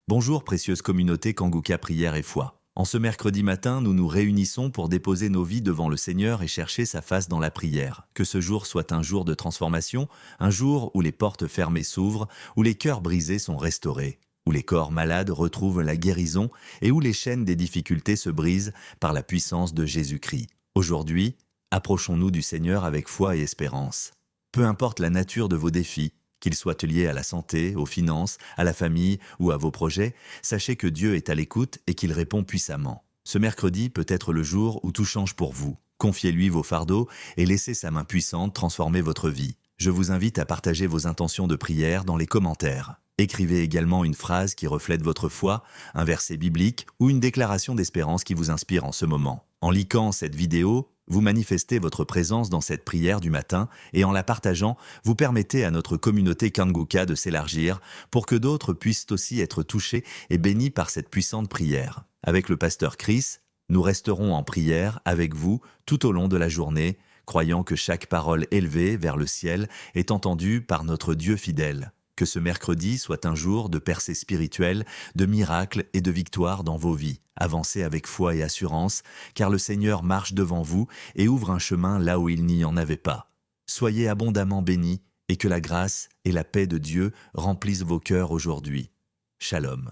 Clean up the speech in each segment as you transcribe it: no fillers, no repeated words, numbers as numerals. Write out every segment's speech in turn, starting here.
Bonjour précieuse communauté Kanguka Prière et Foi. En ce mercredi matin, nous nous réunissons pour déposer nos vies devant le Seigneur et chercher sa face dans la prière. Que ce jour soit un jour de transformation, un jour où les portes fermées s'ouvrent, où les cœurs brisés sont restaurés, où les corps malades retrouvent la guérison et où les chaînes des difficultés se brisent par la puissance de Jésus-Christ. Aujourd'hui, approchons-nous du Seigneur avec foi et espérance. Peu importe la nature de vos défis, qu'ils soient liés à la santé, aux finances, à la famille ou à vos projets, sachez que Dieu est à l'écoute et qu'il répond puissamment. Ce mercredi peut être le jour où tout change pour vous. Confiez-lui vos fardeaux et laissez sa main puissante transformer votre vie. Je vous invite à partager vos intentions de prière dans les commentaires. Écrivez également une phrase qui reflète votre foi, un verset biblique ou une déclaration d'espérance qui vous inspire en ce moment. En likant cette vidéo, vous manifestez votre présence dans cette prière du matin et en la partageant, vous permettez à notre communauté Kanguka de s'élargir pour que d'autres puissent aussi être touchés et bénis par cette puissante prière. Avec le pasteur Chris, nous resterons en prière avec vous tout au long de la journée, croyant que chaque parole élevée vers le ciel est entendue par notre Dieu fidèle. Que ce mercredi soit un jour de percée spirituelle, de miracles et de victoire dans vos vies. Avancez avec foi et assurance, car le Seigneur marche devant vous et ouvre un chemin là où il n'y en avait pas. Soyez abondamment bénis et que la grâce et la paix de Dieu remplissent vos cœurs aujourd'hui. Shalom.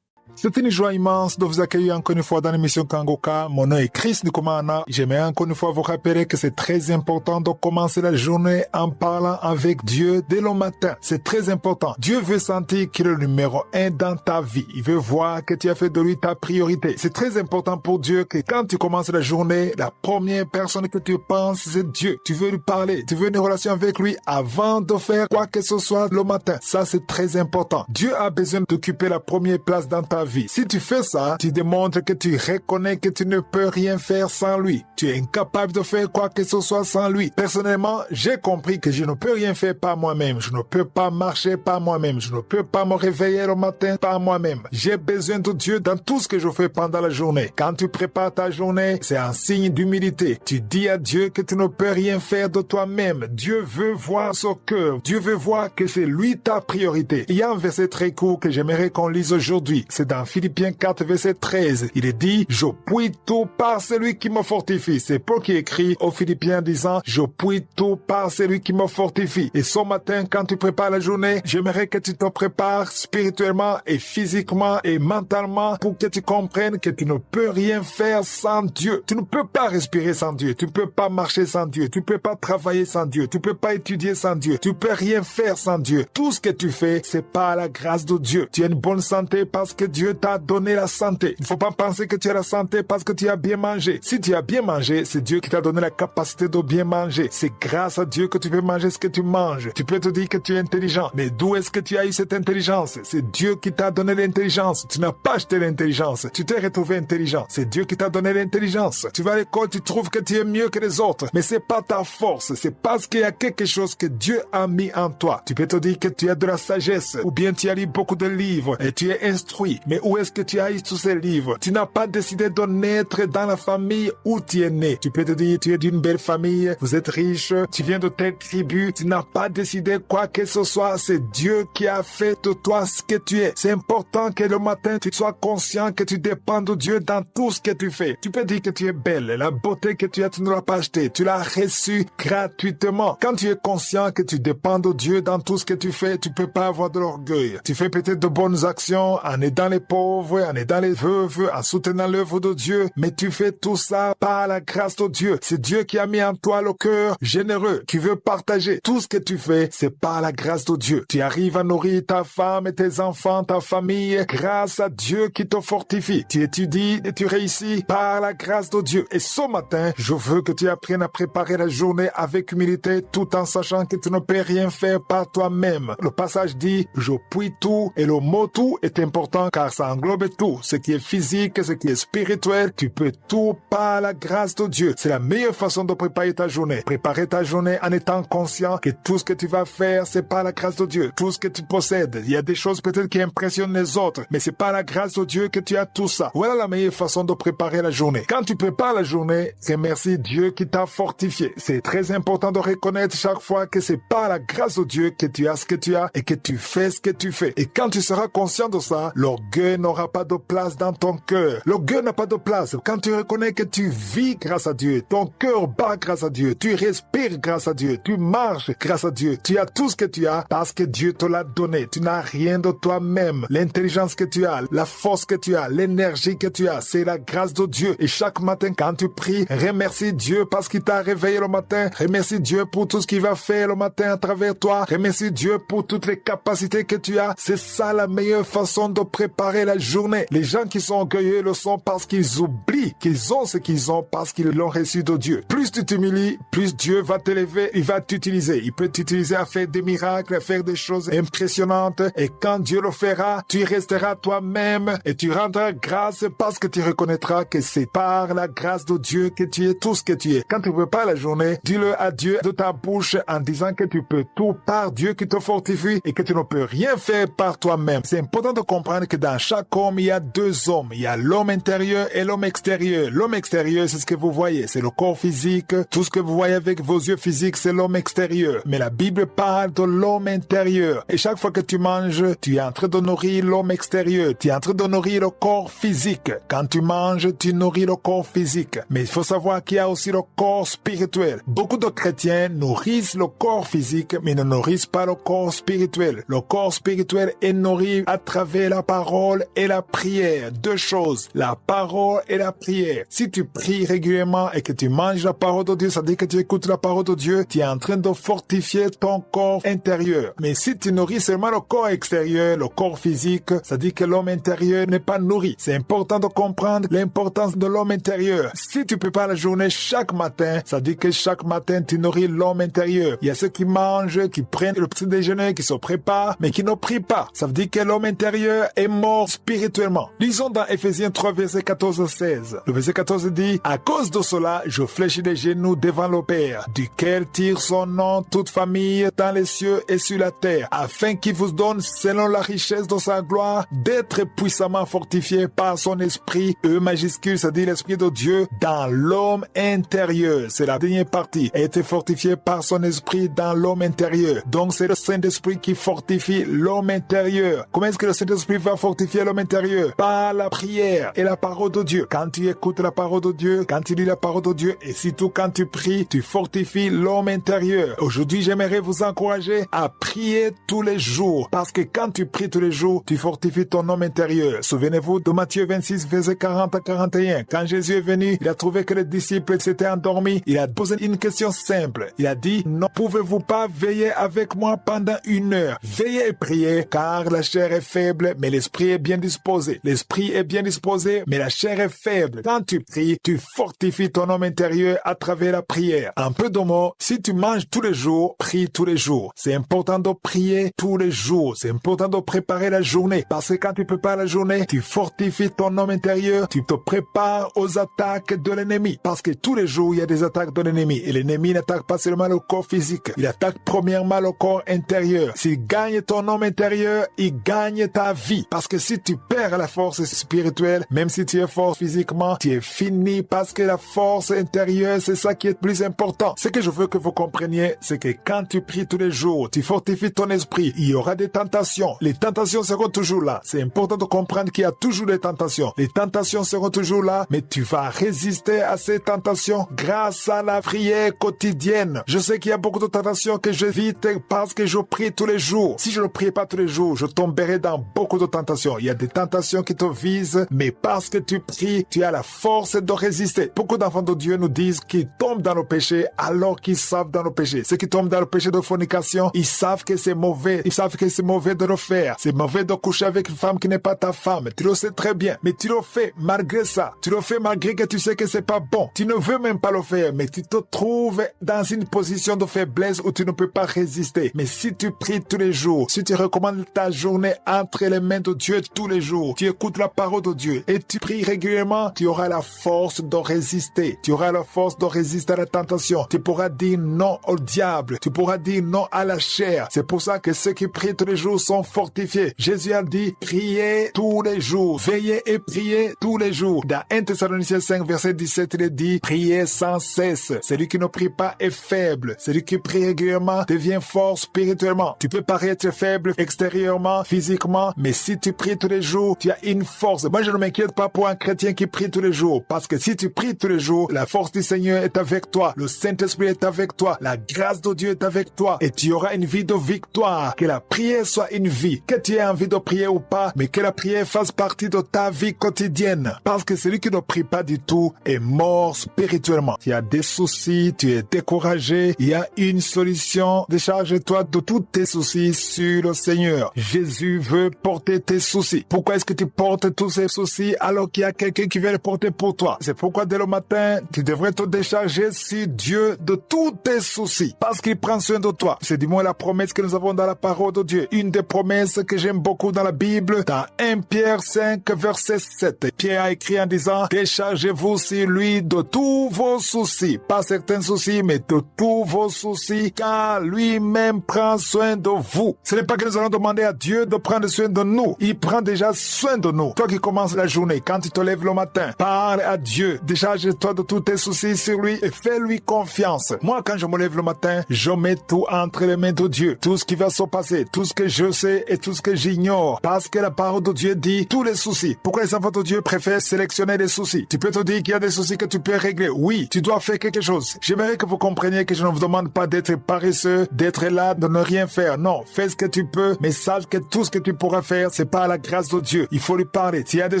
C'est une joie immense de vous accueillir encore une fois dans l'émission Kanguka. Mon nom est Chris Nkumana. J'aimerais encore une fois vous rappeler que c'est très important de commencer la journée en parlant avec Dieu dès le matin. C'est très important. Dieu veut sentir qu'il est le numéro 1 dans ta vie. Il veut voir que tu as fait de lui ta priorité. C'est très important pour Dieu que quand tu commences la journée, la première personne que tu penses, c'est Dieu. Tu veux lui parler. Tu veux une relation avec lui avant de faire quoi que ce soit le matin. Ça, c'est très important. Dieu a besoin d'occuper la première place dans ta vie. Si tu fais ça, tu démontres que tu reconnais que tu ne peux rien faire sans lui. Tu es incapable de faire quoi que ce soit sans lui. Personnellement, j'ai compris que je ne peux rien faire par moi-même. Je ne peux pas marcher par moi-même. Je ne peux pas me réveiller le matin par moi-même. J'ai besoin de Dieu dans tout ce que je fais pendant la journée. Quand tu prépares ta journée, c'est un signe d'humilité. Tu dis à Dieu que tu ne peux rien faire de toi-même. Dieu veut voir son cœur. Dieu veut voir que c'est lui ta priorité. Il y a un verset très court que j'aimerais qu'on lise aujourd'hui. C'est dans Philippiens 4, verset 13. Il est dit, je puis tout par celui qui me fortifie. C'est Paul qui écrit aux Philippiens disant, je puis tout par celui qui me fortifie. Et ce matin, quand tu prépares la journée, j'aimerais que tu te prépares spirituellement et physiquement et mentalement pour que tu comprennes que tu ne peux rien faire sans Dieu. Tu ne peux pas respirer sans Dieu. Tu ne peux pas marcher sans Dieu. Tu ne peux pas travailler sans Dieu. Tu ne peux pas étudier sans Dieu. Tu ne peux rien faire sans Dieu. Tout ce que tu fais, c'est par la grâce de Dieu. Tu as une bonne santé parce que Dieu t'a donné la santé. Il ne faut pas penser que tu as la santé parce que tu as bien mangé. Si tu as bien mangé, c'est Dieu qui t'a donné la capacité de bien manger. C'est grâce à Dieu que tu peux manger ce que tu manges. Tu peux te dire que tu es intelligent. Mais d'où est-ce que tu as eu cette intelligence? C'est Dieu qui t'a donné l'intelligence. Tu n'as pas acheté l'intelligence. Tu t'es retrouvé intelligent. C'est Dieu qui t'a donné l'intelligence. Tu vas à l'école, tu trouves que tu es mieux que les autres. Mais c'est pas ta force. C'est parce qu'il y a quelque chose que Dieu a mis en toi. Tu peux te dire que tu as de la sagesse. Ou bien tu as lu beaucoup de livres et tu es instruit. Mais où est-ce que tu as eu tous ces livres? Tu n'as pas décidé de naître dans la famille où tu es né. Tu peux te dire, tu es d'une belle famille, vous êtes riche, tu viens de telle tribu. Tu n'as pas décidé quoi que ce soit. C'est Dieu qui a fait de toi ce que tu es. C'est important que le matin, tu sois conscient que tu dépends de Dieu dans tout ce que tu fais. Tu peux dire que tu es belle. La beauté que tu as, tu ne l'as pas achetée. Tu l'as reçue gratuitement. Quand tu es conscient que tu dépends de Dieu dans tout ce que tu fais, tu peux pas avoir de l'orgueil. Tu fais peut-être de bonnes actions en aidant les pauvres, en aidant les veuves, en soutenant l'œuvre de Dieu, mais tu fais tout ça par la grâce de Dieu. C'est Dieu qui a mis en toi le cœur généreux, qui veut partager. Tout ce que tu fais, c'est par la grâce de Dieu. Tu arrives à nourrir ta femme et tes enfants, ta famille, grâce à Dieu qui te fortifie. Tu étudies et tu réussis par la grâce de Dieu. Et ce matin, je veux que tu apprennes à préparer la journée avec humilité, tout en sachant que tu ne peux rien faire par toi-même. Le passage dit, je puis tout, et le mot tout est important car ça englobe tout. Ce qui est physique, ce qui est spirituel, tu peux tout par la grâce de Dieu. C'est la meilleure façon de préparer ta journée. Préparer ta journée en étant conscient que tout ce que tu vas faire, c'est par la grâce de Dieu. Tout ce que tu possèdes. Il y a des choses peut-être qui impressionnent les autres, mais c'est par la grâce de Dieu que tu as tout ça. Voilà la meilleure façon de préparer la journée. Quand tu prépares la journée, remercie Dieu qui t'a fortifié. C'est très important de reconnaître chaque fois que c'est par la grâce de Dieu que tu as ce que tu as et que tu fais ce que tu fais. Et quand tu seras conscient de ça, l'orgueil l'orgueil n'aura pas de place dans ton cœur. L'orgueil n'a pas de place. Quand tu reconnais que tu vis grâce à Dieu, ton cœur bat grâce à Dieu, tu respires grâce à Dieu, tu marches grâce à Dieu, tu as tout ce que tu as parce que Dieu te l'a donné. Tu n'as rien de toi-même. L'intelligence que tu as, la force que tu as, l'énergie que tu as, c'est la grâce de Dieu. Et chaque matin, quand tu pries, remercie Dieu parce qu'il t'a réveillé le matin. Remercie Dieu pour tout ce qu'il va faire le matin à travers toi. Remercie Dieu pour toutes les capacités que tu as. C'est ça la meilleure façon de préparer la journée. Les gens qui sont orgueilleux le sont parce qu'ils oublient qu'ils ont ce qu'ils ont parce qu'ils l'ont reçu de Dieu. Plus tu t'humilies, plus Dieu va t'élever, il va t'utiliser. Il peut t'utiliser à faire des miracles, à faire des choses impressionnantes. Et quand Dieu le fera, tu resteras toi-même et tu rendras grâce parce que tu reconnaîtras que c'est par la grâce de Dieu que tu es tout ce que tu es. Quand tu ne peux pas la journée, dis-le à Dieu de ta bouche en disant que tu peux tout par Dieu qui te fortifie et que tu ne peux rien faire par toi-même. C'est important de comprendre que dans chaque homme, il y a deux hommes. Il y a l'homme intérieur et l'homme extérieur. L'homme extérieur, c'est ce que vous voyez, c'est le corps physique. Tout ce que vous voyez avec vos yeux physiques, c'est l'homme extérieur. Mais la Bible parle de l'homme intérieur. Et chaque fois que tu manges, tu es en train de nourrir l'homme extérieur. Tu es en train de nourrir le corps physique. Quand tu manges, tu nourris le corps physique. Mais il faut savoir qu'il y a aussi le corps spirituel. Beaucoup de chrétiens nourrissent le corps physique, mais ne nourrissent pas le corps spirituel. Le corps spirituel est nourri à travers la parole et la prière. Deux choses, la parole et la prière. Si tu pries régulièrement et que tu manges la parole de Dieu, ça veut dire que tu écoutes la parole de Dieu, tu es en train de fortifier ton corps intérieur. Mais si tu nourris seulement le corps extérieur, le corps physique, ça dit que l'homme intérieur n'est pas nourri. C'est important de comprendre l'importance de l'homme intérieur. Si tu prépares la journée chaque matin, ça dit que chaque matin tu nourris l'homme intérieur. Il y a ceux qui mangent, qui prennent le petit déjeuner, qui se préparent, mais qui ne prient pas. Ça veut dire que l'homme intérieur est mort spirituellement. Lisons dans Ephésiens 3, verset 14-16. Le verset 14 dit, « À cause de cela, je fléchis les genoux devant le Père, duquel tire son nom toute famille dans les cieux et sur la terre, afin qu'il vous donne, selon la richesse de sa gloire, d'être puissamment fortifié par son esprit, E majuscule, ça dit l'esprit de Dieu, dans l'homme intérieur. » C'est la dernière partie. Être fortifié par son esprit dans l'homme intérieur. Donc c'est le Saint-Esprit qui fortifie l'homme intérieur. Comment est-ce que le Saint-Esprit va fortifier l'homme intérieur? Par la prière et la parole de Dieu. Quand tu écoutes la parole de Dieu, quand tu lis la parole de Dieu et surtout quand tu pries, tu fortifies l'homme intérieur. Aujourd'hui, j'aimerais vous encourager à prier tous les jours parce que quand tu pries tous les jours, tu fortifies ton homme intérieur. Souvenez-vous de Matthieu 26, verset 40 à 41. Quand Jésus est venu, il a trouvé que les disciples s'étaient endormis. Il a posé une question simple. Il a dit, ne pouvez-vous pas veiller avec moi pendant 1 heure? Veillez et priez, car la chair est faible, mais l'esprit est bien disposé. L'esprit est bien disposé, mais la chair est faible. Quand tu pries, tu fortifies ton homme intérieur à travers la prière. En peu de mots, si tu manges tous les jours, prie tous les jours. C'est important de prier tous les jours. C'est important de préparer la journée, parce que quand tu prépares la journée, tu fortifies ton homme intérieur, tu te prépares aux attaques de l'ennemi. Parce que tous les jours, il y a des attaques de l'ennemi. Et l'ennemi n'attaque pas seulement le corps physique. Il attaque premièrement le corps intérieur. S'il gagne ton homme intérieur, il gagne ta vie. Parce que si tu perds la force spirituelle, même si tu es fort physiquement, tu es fini parce que la force intérieure, c'est ça qui est plus important. Ce que je veux que vous compreniez, c'est que quand tu pries tous les jours, tu fortifies ton esprit, il y aura des tentations. Les tentations seront toujours là. C'est important de comprendre qu'il y a toujours des tentations. Les tentations seront toujours là, mais tu vas résister à ces tentations grâce à la prière quotidienne. Je sais qu'il y a beaucoup de tentations que j'évite parce que je prie tous les jours. Si je ne prie pas tous les jours, je tomberai dans beaucoup de tentations. Il y a des tentations qui te visent, mais parce que tu pries, tu as la force de résister. Beaucoup d'enfants de Dieu nous disent qu'ils tombent dans le péché alors qu'ils savent dans le péché. Ceux qui tombent dans le péché de fornication, ils savent que c'est mauvais. Ils savent que c'est mauvais de le faire. C'est mauvais de coucher avec une femme qui n'est pas ta femme. Tu le sais très bien, mais tu le fais malgré ça. Tu le fais malgré que tu sais que c'est pas bon. Tu ne veux même pas le faire, mais tu te trouves dans une position de faiblesse où tu ne peux pas résister. Mais si tu pries tous les jours, si tu recommandes ta journée entre les mains de Dieu tous les jours, tu écoutes la parole de Dieu et tu pries régulièrement, tu auras la force de résister. Tu auras la force de résister à la tentation. Tu pourras dire non au diable. Tu pourras dire non à la chair. C'est pour ça que ceux qui prient tous les jours sont fortifiés. Jésus a dit, priez tous les jours. Veillez et priez tous les jours. Dans 1 Thessaloniciens 5, verset 17, il est dit, priez sans cesse. Celui qui ne prie pas est faible. Celui qui prie régulièrement devient fort spirituellement. Tu peux paraître faible extérieurement, physiquement, mais si tu pries tous les jours, tu as une force. Moi, je ne m'inquiète pas pour un chrétien qui prie tous les jours, parce que si tu pries tous les jours, la force du Seigneur est avec toi, le Saint-Esprit est avec toi, la grâce de Dieu est avec toi, et tu auras une vie de victoire. Que la prière soit une vie, que tu aies envie de prier ou pas, mais que la prière fasse partie de ta vie quotidienne, parce que celui qui ne prie pas du tout est mort spirituellement. Tu as des soucis, tu es découragé, il y a une solution. Décharge-toi de tous tes soucis sur le Seigneur. Jésus veut porter tes soucis. Pourquoi est-ce que tu portes tous ces soucis alors qu'il y a quelqu'un qui vient les porter pour toi? C'est pourquoi dès le matin, tu devrais te décharger sur Dieu de tous tes soucis, parce qu'il prend soin de toi. C'est du moins la promesse que nous avons dans la parole de Dieu. Une des promesses que j'aime beaucoup dans la Bible, dans 1 Pierre 5, verset 7. Pierre a écrit en disant, déchargez-vous sur lui de tous vos soucis. Pas certains soucis, mais de tous vos soucis, car lui-même prend soin de vous. Ce n'est pas que nous allons demander à Dieu de prendre soin de nous. Il prend déjà soin de nous. Toi qui commences la journée, quand tu te lèves le matin, parle à Dieu. Décharge-toi de tous tes soucis sur lui et fais-lui confiance. Moi, quand je me lève le matin, je mets tout entre les mains de Dieu. Tout ce qui va se passer, tout ce que je sais et tout ce que j'ignore. Parce que la parole de Dieu dit tous les soucis. Pourquoi les enfants de Dieu préfèrent sélectionner les soucis? Tu peux te dire qu'il y a des soucis que tu peux régler. Oui, tu dois faire quelque chose. J'aimerais que vous compreniez que je ne vous demande pas d'être paresseux, d'être là, de ne rien faire. Non, fais ce que tu peux, mais sache que tout ce que tu pourras faire, c'est par la grâce de Dieu. Il faut lui parler. S'il y a des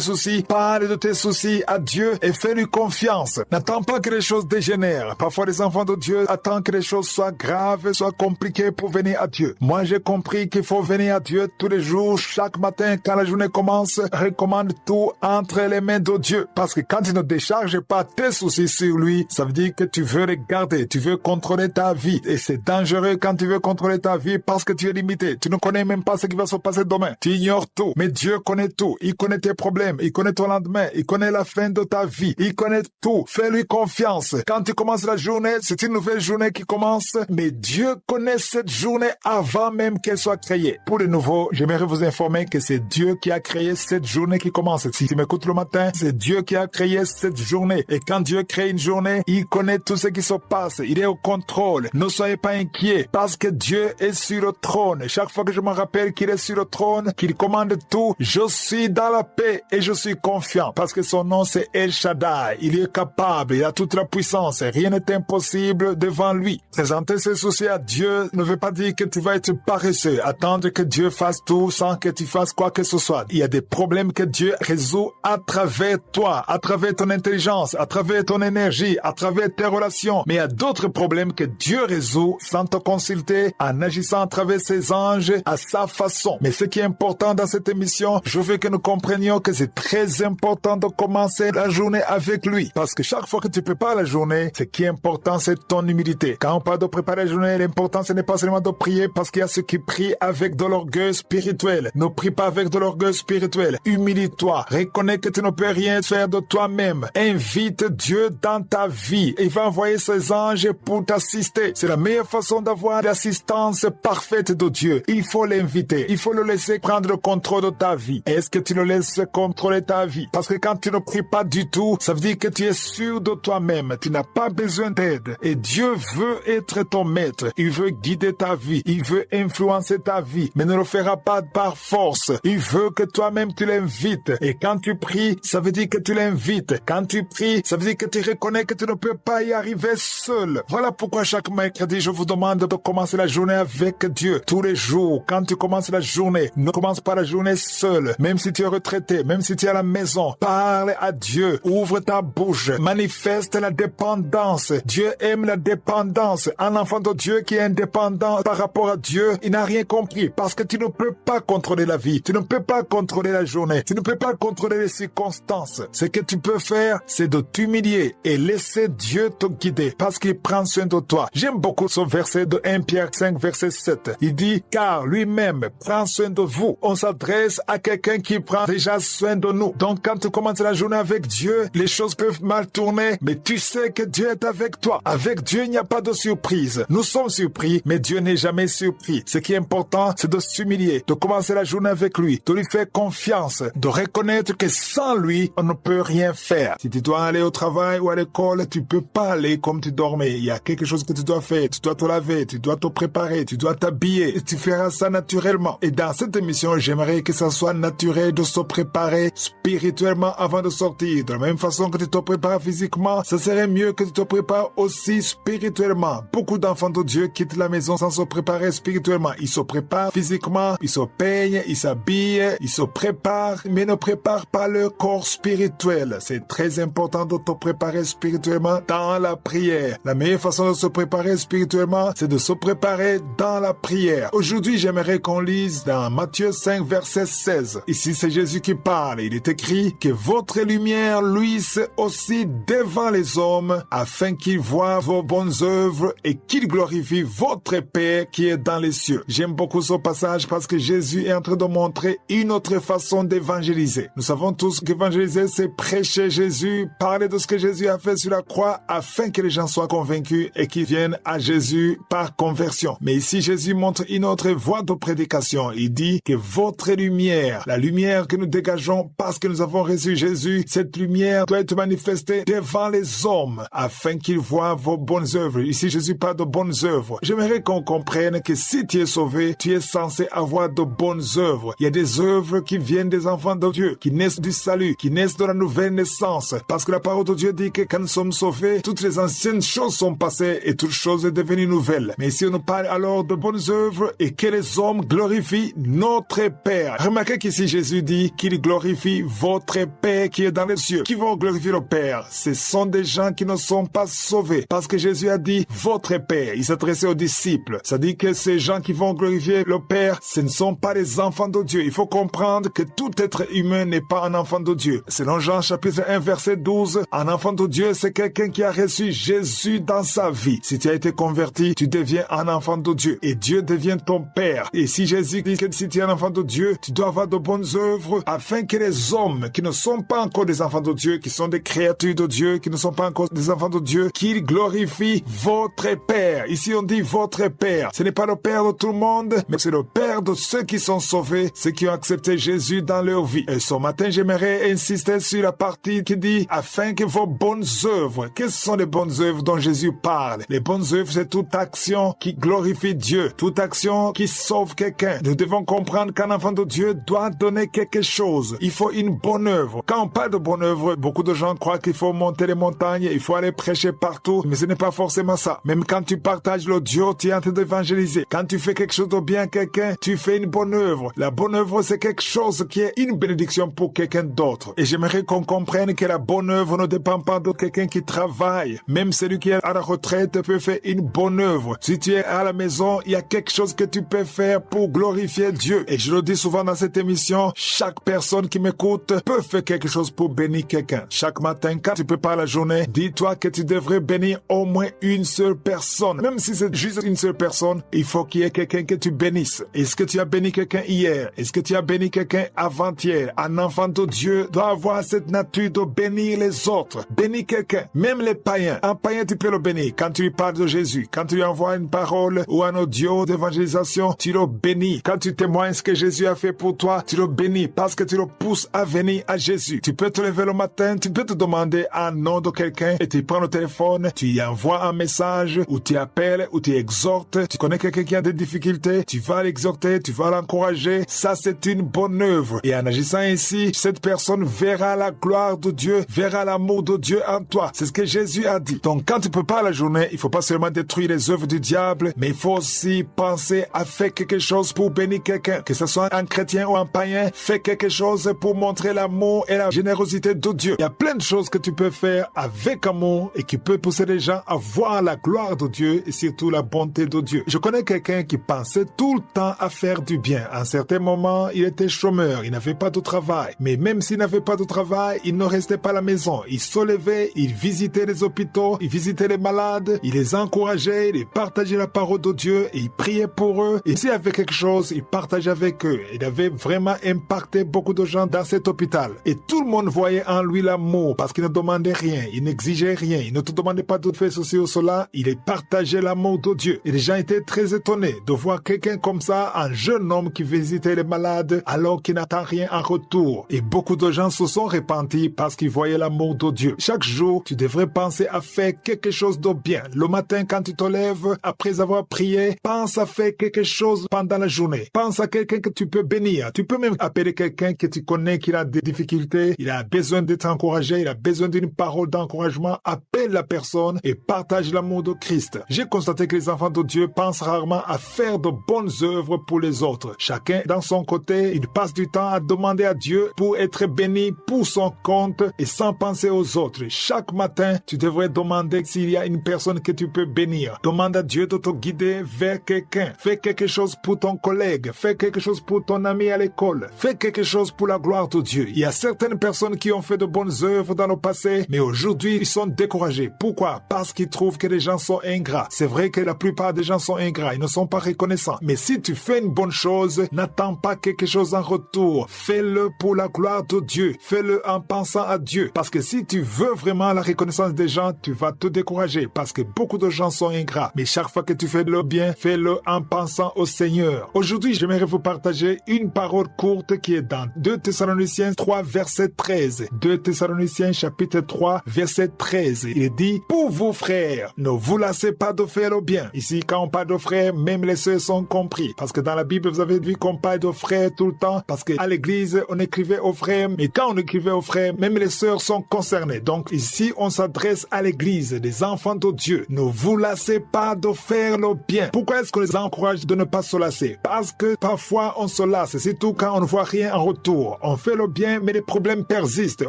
soucis, parle de tes soucis à Dieu et fais-lui confiance. N'attends pas que les choses dégénèrent. Parfois, les enfants de Dieu attendent que les choses soient graves, soient compliquées pour venir à Dieu. Moi, j'ai compris qu'il faut venir à Dieu tous les jours, chaque matin, quand la journée commence, recommande tout entre les mains de Dieu. Parce que quand tu ne décharges pas tes soucis sur lui, ça veut dire que tu veux les garder, tu veux contrôler ta vie. Et c'est dangereux quand tu veux contrôler ta vie parce que tu es limité. Tu ne connais même pas ce qui va se passer demain. Tu ignores tout. Mais Dieu connaît tout. Il connaît tes problèmes. Il connaît ton lendemain. Il connaît la fin de ta vie. Il connaît tout. Fais-lui confiance. Quand tu commences la journée, c'est une nouvelle journée qui commence. Mais Dieu connaît cette journée avant même qu'elle soit créée. Pour de nouveau, j'aimerais vous informer que c'est Dieu qui a créé cette journée qui commence. Si tu m'écoutes le matin, c'est Dieu qui a créé cette journée. Et quand Dieu crée une journée, il connaît tout ce qui se passe. Il est au contrôle. Ne soyez pas inquiets parce que Dieu est sur le trône. Chaque fois que je me rappelle qu'il est sur le trône, qu'il commande tout, je suis dans la paix et je suis confiant parce que son nom c'est El Shaddai. Il est capable, il a toute la puissance. Rien n'est impossible devant lui. Présenter ses soucis à Dieu ne veut pas dire que tu vas être paresseux. Attendre que Dieu fasse tout sans que tu fasses quoi que ce soit. Il y a des problèmes que Dieu résout à travers toi, à travers ton intelligence, à travers ton énergie, à travers tes relations. Mais il y a d'autres problèmes que Dieu résout sans te consulter, en agissant à travers ses anges à sa façon. Mais ce qui est important dans cette émission, je veux que nous comprenions que c'est très important de commencer la journée avec lui. Parce que chaque fois que tu prépares la journée, ce qui est important, c'est ton humilité. Quand on parle de préparer la journée, l'important, ce n'est pas seulement de prier parce qu'il y a ceux qui prient avec de l'orgueil spirituel. Ne prie pas avec de l'orgueil spirituel. Humilie-toi. Reconnais que tu ne peux rien faire de toi-même. Invite Dieu dans ta vie. Il va envoyer ses anges pour t'assister. C'est la meilleure façon d'avoir l'assistance parfaite de Dieu. Il faut l'inviter. Il faut le laisser prendre le contrôle de ta vie. Est-ce que tu le laisses contrôler ta vie? Parce que quand tu ne pries pas du tout, ça veut dire que tu es sûr de toi-même. Tu n'as pas besoin d'aide. Et Dieu veut être ton maître. Il veut guider ta vie. Il veut influencer ta vie. Mais ne le fera pas par force. Il veut que toi-même tu l'invites. Et quand tu pries, ça veut dire que tu l'invites. Quand tu pries, ça veut dire que tu reconnais que tu ne peux pas y arriver seul. Voilà pourquoi chaque mercredi, je vous demande de commencer la journée avec Dieu. Tous les jours, quand tu commences la journée, ne commence pas la journée seul. Même si tu es retraité, même si tu es à la maison, parle à Dieu. Ouvre ta bouche. Manifeste la dépendance. Dieu aime la dépendance. Un enfant de Dieu qui est indépendant par rapport à Dieu, il n'a rien compris parce que tu ne peux pas contrôler la vie. Tu ne peux pas contrôler la journée. Tu ne peux pas contrôler les circonstances. Ce que tu peux faire, c'est de t'humilier et laisser Dieu te guider parce qu'il prend soin de toi. J'aime beaucoup ce verset de 1 Pierre 5, verset 7. Il dit, car lui-même prend soin de vous. On s'adresse à quelqu'un qui prend déjà soin de nous. Donc, quand tu commences la journée avec Dieu, les choses peuvent mal tourner, mais tu sais que Dieu est avec toi. Avec Dieu, il n'y a pas de surprise. Nous sommes surpris, mais Dieu n'est jamais surpris. Ce qui est important, c'est de s'humilier, de commencer la journée avec lui, de lui faire confiance, de reconnaître que sans lui, on ne peut rien faire. Si tu dois aller au travail ou à l'école, tu peux pas aller comme tu dormais. Il y a quelque chose que tu dois faire. Tu dois te laver, tu dois te préparer, tu dois t'habiller. Et tu feras ça naturellement. Et dans cette émission, j'aimerais que ça soit naturel de se préparer spirituellement avant de sortir. De la même façon que tu te prépares physiquement, ça serait mieux que tu te prépares aussi spirituellement. Beaucoup d'enfants de Dieu quittent la maison sans se préparer spirituellement. Ils se préparent physiquement, ils se peignent, ils s'habillent, ils se préparent, mais ne préparent pas leur corps spirituel. C'est très important de te préparer spirituellement dans la prière. La meilleure façon de se préparer spirituellement, c'est de se préparer dans la prière. Aujourd'hui, j'aimerais qu'on lise dans Matthieu 5, verset 16. Ici, c'est Jésus qui parle. Il est écrit que votre lumière luise aussi devant les hommes, afin qu'ils voient vos bonnes œuvres et qu'ils glorifient votre Père qui est dans les cieux. J'aime beaucoup ce passage parce que Jésus est en train de montrer une autre façon d'évangéliser. Nous savons tous qu'évangéliser, c'est prêcher Jésus, parler de ce que Jésus a fait sur la croix, afin que les gens soient convaincus et qu'ils viennent à Jésus par conversion. Mais ici, Jésus montre une autre voie de prédication. Il dit que votre lumière, la lumière que nous dégageons parce que nous avons reçu Jésus, cette lumière doit être manifestée devant les hommes afin qu'ils voient vos bonnes œuvres. Ici, Jésus parle de bonnes œuvres. J'aimerais qu'on comprenne que si tu es sauvé, tu es censé avoir de bonnes œuvres. Il y a des œuvres qui viennent des enfants de Dieu, qui naissent du salut, qui naissent de la nouvelle naissance. Parce que la parole de Dieu dit que quand nous sommes sauvés, toutes les anciennes choses sont passées et toutes choses sont devenues nouvelles. Mais si on nous parle alors de bonnes œuvres et que les hommes glorifient notre Père. Remarquez qu'ici Jésus dit qu'il glorifie votre Père qui est dans les cieux. Qui vont glorifier le Père? Ce sont des gens qui ne sont pas sauvés. Parce que Jésus a dit votre Père. Il s'adressait aux disciples. Ça dit que ces gens qui vont glorifier le Père, ce ne sont pas les enfants de Dieu. Il faut comprendre que tout être humain n'est pas un enfant de Dieu. Selon Jean chapitre 1 verset 12, un enfant de Dieu c'est quelqu'un qui a reçu Jésus dans sa vie. Si tu as été converti, tu deviens un enfant de Dieu. Et Dieu devient ton Père. Et si Jésus dit que si tu es un enfant de Dieu, tu dois avoir de bonnes œuvres afin que les hommes qui ne sont pas encore des enfants de Dieu, qui sont des créatures de Dieu, qui ne sont pas encore des enfants de Dieu, qu'ils glorifient votre Père. Ici on dit votre Père. Ce n'est pas le Père de tout le monde, mais c'est le Père de ceux qui sont sauvés, ceux qui ont accepté Jésus dans leur vie. Et ce matin, j'aimerais insister sur la partie qui dit afin que vos bonnes œuvres. Quelles sont les bonnes œuvres dont Jésus parle? Les bonnes œuvres, c'est toute action qui glorifie Dieu, toute action qui sauve quelqu'un. Nous devons comprendre qu'un enfant de Dieu doit donner quelque chose. Il faut une bonne œuvre. Quand on parle de bonne œuvre, beaucoup de gens croient qu'il faut monter les montagnes, il faut aller prêcher partout, mais ce n'est pas forcément ça. Même quand tu partages l'audio, tu es en train d'évangéliser. Quand tu fais quelque chose de bien à quelqu'un, tu fais une bonne œuvre. La bonne œuvre, c'est quelque chose qui est une bénédiction pour quelqu'un d'autre. Et j'aimerais qu'on comprenne que la bonne œuvre ne dépend pas de quelqu'un qui travaille. Même celui qui est à la retraite peut faire une bonne œuvre. Si tu es à la maison, il y a quelque chose que tu peux faire pour glorifier Dieu. Et je le dis souvent dans cette émission, chaque personne qui m'écoute peut faire quelque chose pour bénir quelqu'un. Chaque matin, quand tu prépares la journée, dis-toi que tu devrais bénir au moins une seule personne. Même si c'est juste une seule personne, il faut qu'il y ait quelqu'un que tu bénisses. Est-ce que tu as béni quelqu'un hier? Est-ce que tu as béni quelqu'un avant-hier? Un enfant de Dieu doit avoir cette nature de bénir les autres. Bénis quelqu'un, même les païens. Un païen, tu peux le bénir. Quand tu lui parles de Jésus, quand tu lui envoies une parole ou un audio d'évangélisation, tu le bénis. Quand tu témoignes ce que Jésus a fait pour toi, tu le bénis parce que tu le pousses à venir à Jésus. Tu peux te lever le matin, tu peux te demander un nom de quelqu'un et tu prends le téléphone, tu y envoies un message ou tu appelles ou tu exhortes. Tu connais quelqu'un qui a des difficultés, tu vas l'exhorter, tu vas l'encourager. Ça, c'est une bonne œuvre. Et en agissant ainsi, cette personne verra la gloire de Dieu, verra l'amour de Dieu en toi. C'est ce que Jésus a dit. Donc, quand tu prépares la journée, il faut pas seulement détruire les œuvres du diable, mais il faut aussi penser à faire quelque chose pour bénir quelqu'un. Que ce soit un chrétien ou un païen, fais quelque chose pour montrer l'amour et la générosité de Dieu. Il y a plein de choses que tu peux faire avec amour et qui peut pousser les gens à voir la gloire de Dieu et surtout la bonté de Dieu. Je connais quelqu'un qui pensait tout le temps à faire du bien. À un certain moment, il était chômeur, il n'avait pas de travail. Mais même s'il n'avait pas de travail, il ne restait pas à la maison. Il se levait, il visitait les hôpitaux, il visitait les malades, il les encourageait, il partageait la parole de Dieu et il priait pour eux. Et s'il y avait quelque chose, il partageait avec eux. Il avait vraiment impacté beaucoup de gens dans cet hôpital. Et tout le monde voyait en lui l'amour parce qu'il ne demandait rien, il n'exigeait rien, il ne te demandait pas de faire ceci ou cela, il partageait l'amour de Dieu. Et les gens étaient très étonnés de voir quelqu'un comme ça, un jeune homme qui visitait les malades alors qu'il n'attend rien en retour. Et beaucoup de gens se sont repentis parce qu'ils voyaient l'amour de Dieu. Chaque jour, tu devrais penser à faire quelque chose de bien. Le matin, quand tu te lèves, après avoir prié, pense à faire quelque chose pendant la journée. Pense à quelqu'un que tu peux bénir. Tu peux même appeler quelqu'un que tu connais qui a des difficultés, il a besoin d'être encouragé, il a besoin d'une parole d'encouragement. Appelle la personne et partage l'amour de Christ. J'ai constaté que les enfants de Dieu pensent rarement à faire de bonnes œuvres pour les autres. Chacun, dans son côté, il passe du temps à demander à Dieu pour être béni pour son compte et sans penser aux autres. Chaque matin, tu devrais demander s'il y a une personne que tu peux bénir. Demande à Dieu de te guider vers quelqu'un. Fais quelque chose pour ton collègue. Fais quelque chose pour ton ami à l'école. Fais quelque chose pour la gloire de Dieu. Il y a certaines personnes qui ont fait de bonnes œuvres dans le passé, mais aujourd'hui, ils sont découragés. Pourquoi? Parce qu'ils trouvent que les gens sont ingrats. C'est vrai que la plupart des gens sont ingrats. Ils ne sont pas reconnaissants. Mais si tu fais une bonne chose, n'attends pas quelque chose en retour. Fais-le pour la gloire de Dieu. Fais-le en pensant à Dieu. Parce que si tu veux vraiment la reconnaissance des gens, tu vas te décourager. Parce que beaucoup de gens sont ingrats. Mais chaque fois que tu fais le bien, fais-le en pensant au Seigneur. Aujourd'hui, j'aimerais vous partager une parole courte qui est dans 2 Thessaloniciens 3, verset 13. 2 Thessaloniciens chapitre 3, verset 13. Il dit, pour vous frères, ne vous lassez pas de faire le bien. Ici, quand on parle de frères, même les sœurs sont compris. Parce que dans la Bible, vous avez vu qu'on parle de frères tout le temps. Parce qu'à l'église, on écrivait aux frères. Mais quand on écrivait aux frères, même les sœurs sont concernées. Donc ici, on s'adresse à l'église, des enfants de Dieu. Ne vous lassez pas de faire le bien. Pourquoi est-ce qu'on les encourage de ne pas se lasser? Parce que parfois, on se lasse. Surtout quand on ne voit rien en retour. On fait le bien, mais les problèmes persistent.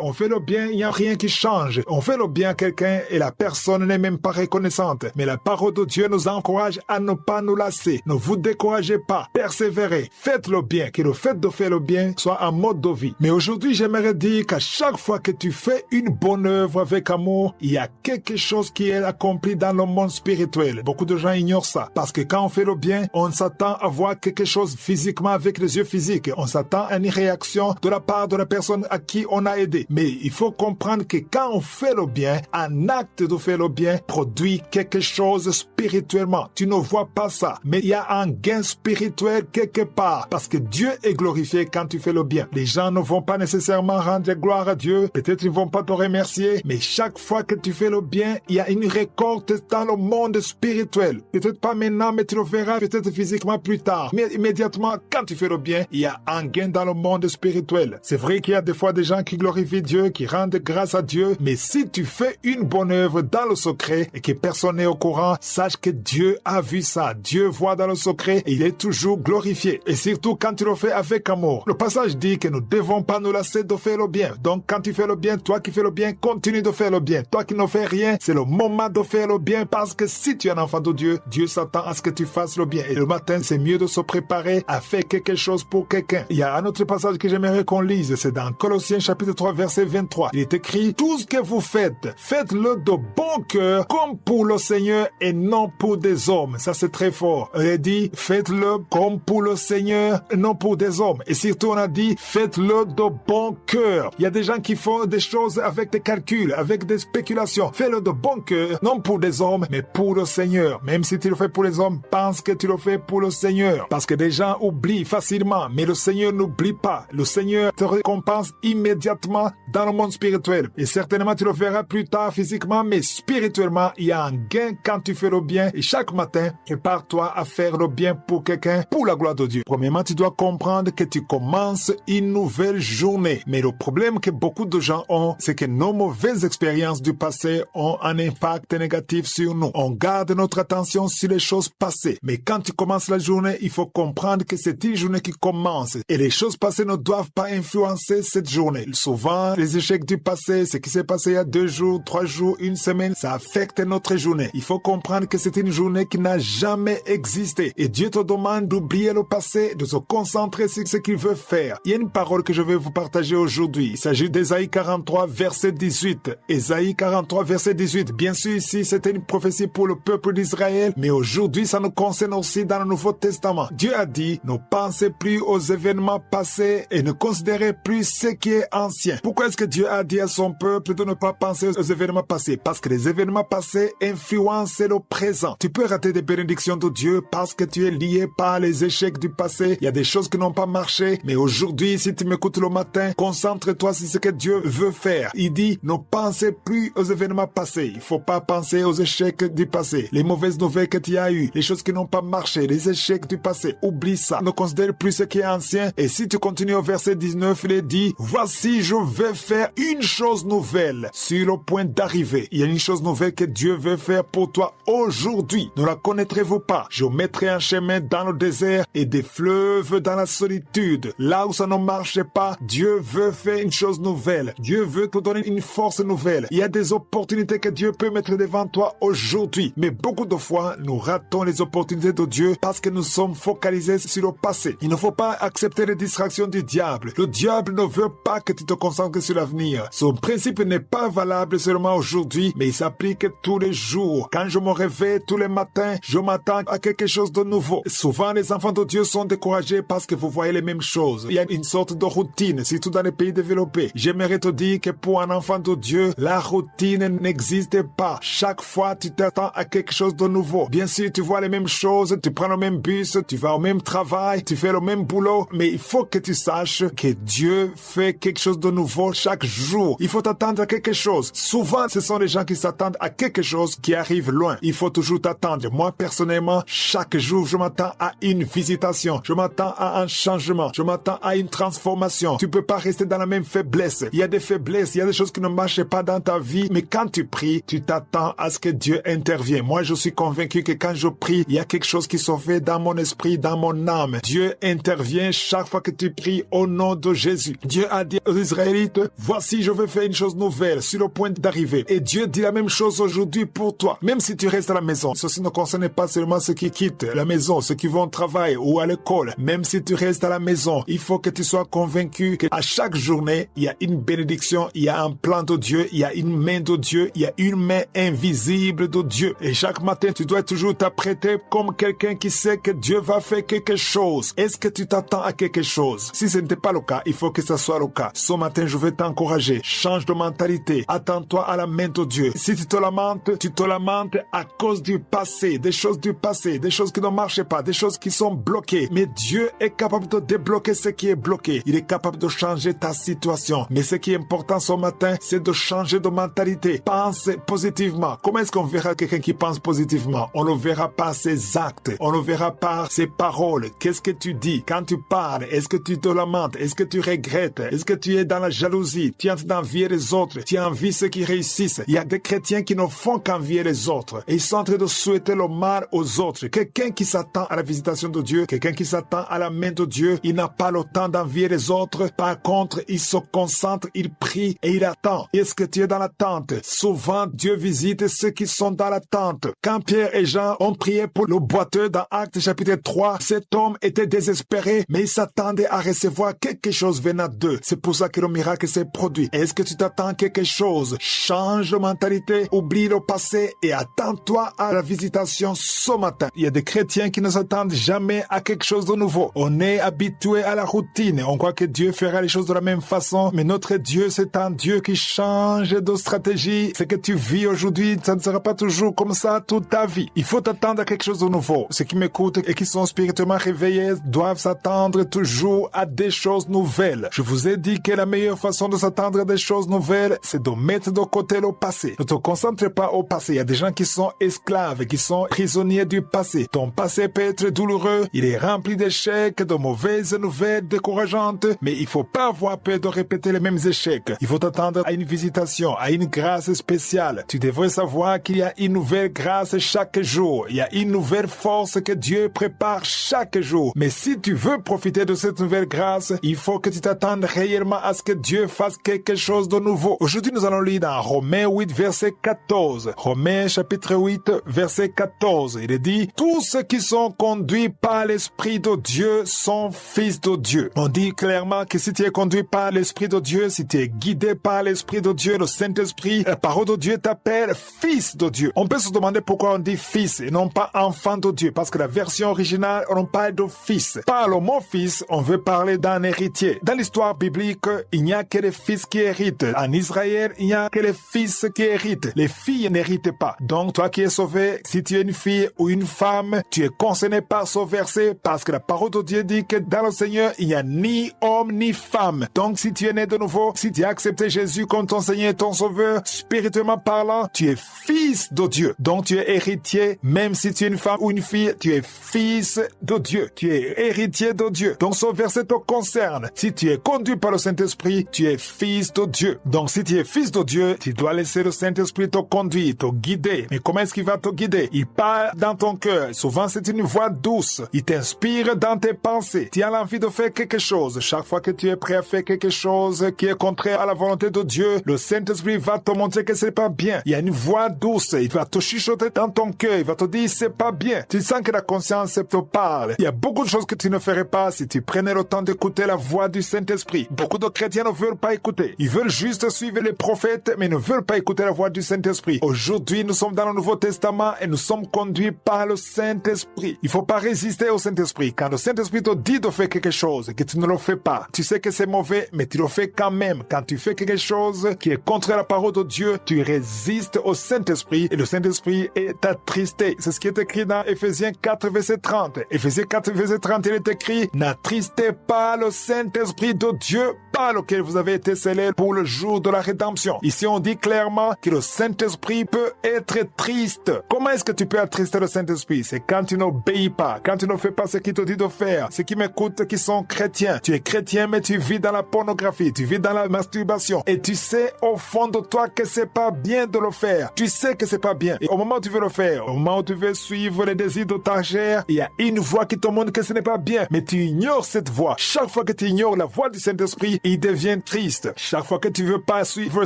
On fait le bien, il n'y a rien qui change. On fait le bien à quelqu'un et la personne n'est même pas reconnaissante. Mais la parole de Dieu nous encourage à ne pas nous lasser. Ne vous découragez pas. Persévérez. Faites le bien. Que le fait de faire le bien soit un mode de vie. Mais aujourd'hui, j'aimerais dire qu'à chaque fois que tu fais une bonne œuvre avec amour, il y a quelque chose qui est accompli dans le monde spirituel. Beaucoup de gens ignorent ça. Parce que quand on fait le bien, on s'attend à voir quelque chose physiquement avec les yeux physiques. On s'attend à une réaction de la part de la personne à qui on a aidé. Mais il faut comprendre que quand on fait le bien, un acte de faire le bien produit quelque chose spirituellement. Tu ne vois pas ça. Mais il y a un gain spirituel quelque part. Parce que Dieu est glorifié quand tu fais le bien. Les gens ne vont pas nécessairement rendre gloire à Dieu. Peut-être ils vont pas te remercier. Mais chaque fois que tu fais le bien, il y a une récolte dans le monde spirituel. Peut-être pas maintenant, mais tu le verras peut-être physiquement plus tard. Mais immédiatement, quand tu fais le bien, il y a un gain dans le monde spirituel. C'est vrai qu'il y a des fois des gens qui glorifient Dieu, qui rendent grâce à Dieu. Mais si tu fais une bonne œuvre dans le secret et que personne n'est au courant, sache que Dieu a vu ça. Dieu voit dans le secret et il est toujours glorifié. Et surtout quand tu le fais avec amour. Le passage dit que nous ne devons pas nous lasser de faire le bien. Donc quand tu fais le bien, toi qui fais le bien, continue de faire le bien. Toi qui ne fais rien, c'est le moment de faire le bien parce que si tu es un enfant de Dieu, Dieu s'attend à ce que tu fasses le bien. Et le matin, c'est mieux de se préparer à faire quelque chose pour quelqu'un. Il y a un autre passage que j'aimerais qu'on lise. C'est dans Colossiens chapitre 3, verset 23. Il est écrit, tout ce que vous faites, faites-le de bon cœur comme pour le Seigneur et non pour des hommes. Ça, c'est très fort. Il a dit, faites-le comme pour le Seigneur et non pour des hommes. Et surtout, on a dit, faites-le de bon cœur. Il y a des gens qui font des choses avec des calculs, avec des spéculations. Fais-le de bon cœur, non pour des hommes, mais pour le Seigneur. Même si tu le fais pour les hommes, pense que tu le fais pour le Seigneur. Parce que des gens oublient facilement, mais le Seigneur n'oublie pas. Le Seigneur te récompense immédiatement dans le monde spirituel. Et certainement, tu le verras plus tard physiquement, mais spirituellement, il y a un gain quand tu fais le bien. Et chaque matin, prépare-toi à faire le bien pour quelqu'un, pour la gloire de Dieu. Premièrement, tu dois comprendre que tu commences une nouvelle journée. Mais le problème que beaucoup de gens ont, c'est que nos mauvaises expériences du passé ont un impact négatif sur nous. On garde notre attention sur les choses passées. Mais quand tu commences la journée, il faut comprendre que c'est une journée qui commence. Et les choses passées ne doivent pas influencer cette journée. Souvent, les échecs du passé, ce qui s'est passé il y a 2 jours, 3 jours, une semaine, ça affecte notre journée. Il faut comprendre que c'est une journée qui n'a jamais existé. Et Dieu te demande d'oublier le passé, de se concentrer sur ce qu'il veut faire. Il y a une parole que je vais vous partager aujourd'hui. Il s'agit d'Ésaïe 43, verset 18. Ésaïe 43, verset 18. Bien sûr, ici, c'était une prophétie pour le peuple d'Israël, mais aujourd'hui, ça nous concerne aussi dans le Nouveau Testament. Dieu a dit, ne pensez plus aux événements passés et ne considérez plus ce qui est ancien. Pourquoi est-ce que Dieu a dit à son peuple de ne pas penser aux événements passés parce que les événements passés influencent le présent. Tu peux rater des bénédictions de Dieu parce que tu es lié par les échecs du passé. Il y a des choses qui n'ont pas marché, mais aujourd'hui, si tu m'écoutes le matin, concentre-toi sur ce que Dieu veut faire. Il dit, ne pensez plus aux événements passés. Il faut pas penser aux échecs du passé, les mauvaises nouvelles que tu as eues, les choses qui n'ont pas marché, les échecs du passé. Oublie ça. Ne considère plus ce qui est ancien. Et si tu continues au verset 19, il est dit, voici, je vais faire une chose nouvelle sur le point d'arriver. Il y a une chose nouvelle que Dieu veut faire pour toi aujourd'hui. Ne la connaîtrez-vous pas? Je mettrai un chemin dans le désert et des fleuves dans la solitude. Là où ça ne marche pas, Dieu veut faire une chose nouvelle. Dieu veut te donner une force nouvelle. Il y a des opportunités que Dieu peut mettre devant toi aujourd'hui. Mais beaucoup de fois, nous ratons les opportunités de Dieu parce que nous sommes focalisés sur le passé. Il ne faut pas accepter les distractions du diable. Le diable ne veut pas que tu te concentres sur l'avenir. Son principe n'est pas valable seulement aujourd'hui, mais il s'applique tous les jours. Quand je me réveille tous les matins, je m'attends à quelque chose de nouveau. Souvent, les enfants de Dieu sont découragés parce que vous voyez les mêmes choses. Il y a une sorte de routine, surtout dans les pays développés. J'aimerais te dire que pour un enfant de Dieu, la routine n'existe pas. Chaque fois, tu t'attends à quelque chose de nouveau. Bien sûr, tu vois les mêmes choses, tu prends le même bus, tu vas au même travail, tu fais le même boulot, mais il faut que tu saches que Dieu fait quelque chose de nouveau chaque jour. Il faut t'attendre à quelque chose. Souvent, ce sont les gens qui s'attendent à quelque chose qui arrive loin. Il faut toujours t'attendre. Moi, personnellement, chaque jour, je m'attends à une visitation. Je m'attends à un changement. Je m'attends à une transformation. Tu peux pas rester dans la même faiblesse. Il y a des faiblesses, il y a des choses qui ne marchent pas dans ta vie, mais quand tu pries, tu t'attends à ce que Dieu intervienne. Moi, je suis convaincu que quand je prie, il y a quelque chose qui se fait dans mon esprit, dans mon âme. Dieu intervient chaque fois que tu pries au nom de Jésus. Dieu a dit aux Israélites, voici, je vais faire une chose nouvelle sur le point d'arriver. Et Dieu dit la même chose aujourd'hui pour toi. Même si tu restes à la maison, ceci ne concerne pas seulement ceux qui quittent la maison, ceux qui vont au travail ou à l'école. Même si tu restes à la maison, il faut que tu sois convaincu qu'à chaque journée, il y a une bénédiction, il y a un plan de Dieu, il y a une main de Dieu, il y a une main invisible de Dieu. Et chaque matin, tu dois toujours t'apprêter comme quelqu'un qui sait que Dieu va faire quelque chose. Est-ce que tu t'attends à quelque chose? Si ce n'était pas le cas, il faut que ça soit le cas. Ce matin, je vais t'encourager. Change de mentalité. Attends-toi à la main de Dieu. Si tu te lamentes à cause du passé, des choses du passé, des choses qui ne marchent pas, des choses qui sont bloquées. Mais Dieu est capable de débloquer ce qui est bloqué. Il est capable de changer ta situation. Mais ce qui est important ce matin, c'est de changer de mentalité. Pense positivement. Comment est-ce qu'on verra quelqu'un qui pense positivement? On le verra par ses actes. On le verra par ses paroles. Qu'est-ce que tu dis? Quand tu parles, est-ce que tu te lamentes? Est-ce que tu regrettes? Est-ce que tu es dans la jalousie? Tu es en train d'envier les autres? Tu envies ceux qui réussissent? Il y a des chrétiens qui ne font qu'envier les autres. Et ils sont en train de souhaiter le mal aux autres. Quelqu'un qui s'attend à la visitation de Dieu, quelqu'un qui s'attend à la main de Dieu, il n'a pas le temps d'envier les autres. Par contre, il se concentre, il prie et il attend. Est-ce que tu es dans l'attente? Souvent, Dieu visite ceux qui sont dans l'attente. Quand Pierre et Jean ont prié pour le boiteux dans Actes chapitre 3, cet homme était désespéré, mais il s'attendait à recevoir quelque chose venant d'eux. C'est pour ça que le miracle s'est produit. Est-ce que tu t'attends à quelque chose? Change de mentalité, oublie le passé et attends-toi à la visitation ce matin. Il y a des chrétiens qui ne s'attendent jamais à quelque chose de nouveau. On est habitué à la routine. On croit que Dieu fera les choses de la même façon, mais notre Dieu, c'est un Dieu qui change de stratégie. Ce que tu vis aujourd'hui, ça ne sera pas toujours comme ça toute ta vie. Il faut t'attendre à quelque chose de nouveau. Ceux qui m'écoutent et qui sont spirituellement réveillés doivent s'attendre toujours à des choses nouvelles. Je vous ai dit que la meilleure façon de s'attendre à des choses nouvelles, c'est de mettre de côté le passé. Ne te concentre pas au passé. Il y a des gens qui sont esclaves, qui sont prisonniers du passé. Ton passé peut être douloureux, il est rempli d'échecs, de mauvaises nouvelles décourageantes, mais il faut pas avoir peur de répéter les mêmes échecs. Il faut t'attendre à une visitation, à une grâce spéciale. Tu devrais savoir qu'il y a une nouvelle grâce chaque jour. Il y a une nouvelle force que Dieu prépare chaque jour. Mais si tu veux profiter de cette nouvelle grâce, il faut que tu t'attendes réellement à ce que Dieu fasse quelque chose de nouveau. Aujourd'hui, nous allons lire dans Romains 8, verset 14. Romains chapitre 8, verset 14. Il est dit, tous ceux qui sont conduits par l'Esprit de Dieu sont fils de Dieu. On dit clairement que si tu es conduit par l'Esprit de Dieu, si tu es guidé par l'Esprit de Dieu, le Saint-Esprit, la parole de Dieu t'appelle fils de Dieu. On peut se demander pourquoi on dit fils et non pas enfant de Dieu, parce que la version originale, on parle de fils. Par le mot fils, on veut parler d'un héritier. Dans l'histoire biblique, il n'y a que les fils qui héritent. En Israël, il n'y a que les fils fils qui héritent. Les filles n'héritent pas. Donc, toi qui es sauvé, si tu es une fille ou une femme, tu es concerné par ce verset parce que la parole de Dieu dit que dans le Seigneur, il n'y a ni homme ni femme. Donc, si tu es né de nouveau, si tu as accepté Jésus comme ton Seigneur et ton Sauveur, spirituellement parlant, tu es fils de Dieu. Donc, tu es héritier, même si tu es une femme ou une fille, tu es fils de Dieu. Tu es héritier de Dieu. Donc, ce verset te concerne. Si tu es conduit par le Saint-Esprit, tu es fils de Dieu. Donc, si tu es fils de Dieu, tu dois laisser le Saint-Esprit te conduire, te guider. Mais comment est-ce qu'il va te guider? Il parle dans ton cœur. Souvent, c'est une voix douce. Il t'inspire dans tes pensées. Tu as l'envie de faire quelque chose. Chaque fois que tu es prêt à faire quelque chose qui est contraire à la volonté de Dieu, le Saint-Esprit va te montrer que c'est pas bien. Il y a une voix douce. Il va te chuchoter dans ton cœur. Il va te dire c'est pas bien. Tu sens que la conscience te parle. Il y a beaucoup de choses que tu ne ferais pas si tu prenais le temps d'écouter la voix du Saint-Esprit. Beaucoup de chrétiens ne veulent pas écouter. Ils veulent juste suivre les prophètes, mais ne veulent pas écouter la voix du Saint-Esprit. Aujourd'hui, nous sommes dans le Nouveau Testament et nous sommes conduits par le Saint-Esprit. Il ne faut pas résister au Saint-Esprit. Quand le Saint-Esprit te dit de faire quelque chose et que tu ne le fais pas, tu sais que c'est mauvais, mais tu le fais quand même. Quand tu fais quelque chose qui est contre la parole de Dieu, tu résistes au Saint-Esprit et le Saint-Esprit est attristé. C'est ce qui est écrit dans Éphésiens 4, verset 30. Éphésiens 4, verset 30, il est écrit « N'attristez pas le Saint-Esprit de Dieu par lequel vous avez été scellés pour le jour de la rédemption. » Ici, on dit clairement que le Saint-Esprit peut être triste. Comment est-ce que tu peux attrister le Saint-Esprit? C'est quand tu n'obéis pas, quand tu ne fais pas ce qu'il te dit de faire. Ceux qui m'écoutent qui sont chrétiens, tu es chrétien mais tu vis dans la pornographie, tu vis dans la masturbation et tu sais au fond de toi que c'est pas bien de le faire. Tu sais que c'est pas bien. Et au moment où tu veux le faire, au moment où tu veux suivre les désirs de ta chair, il y a une voix qui te montre que ce n'est pas bien, mais tu ignores cette voix. Chaque fois que tu ignores la voix du Saint-Esprit, il devient triste. Chaque fois que tu veux pas suivre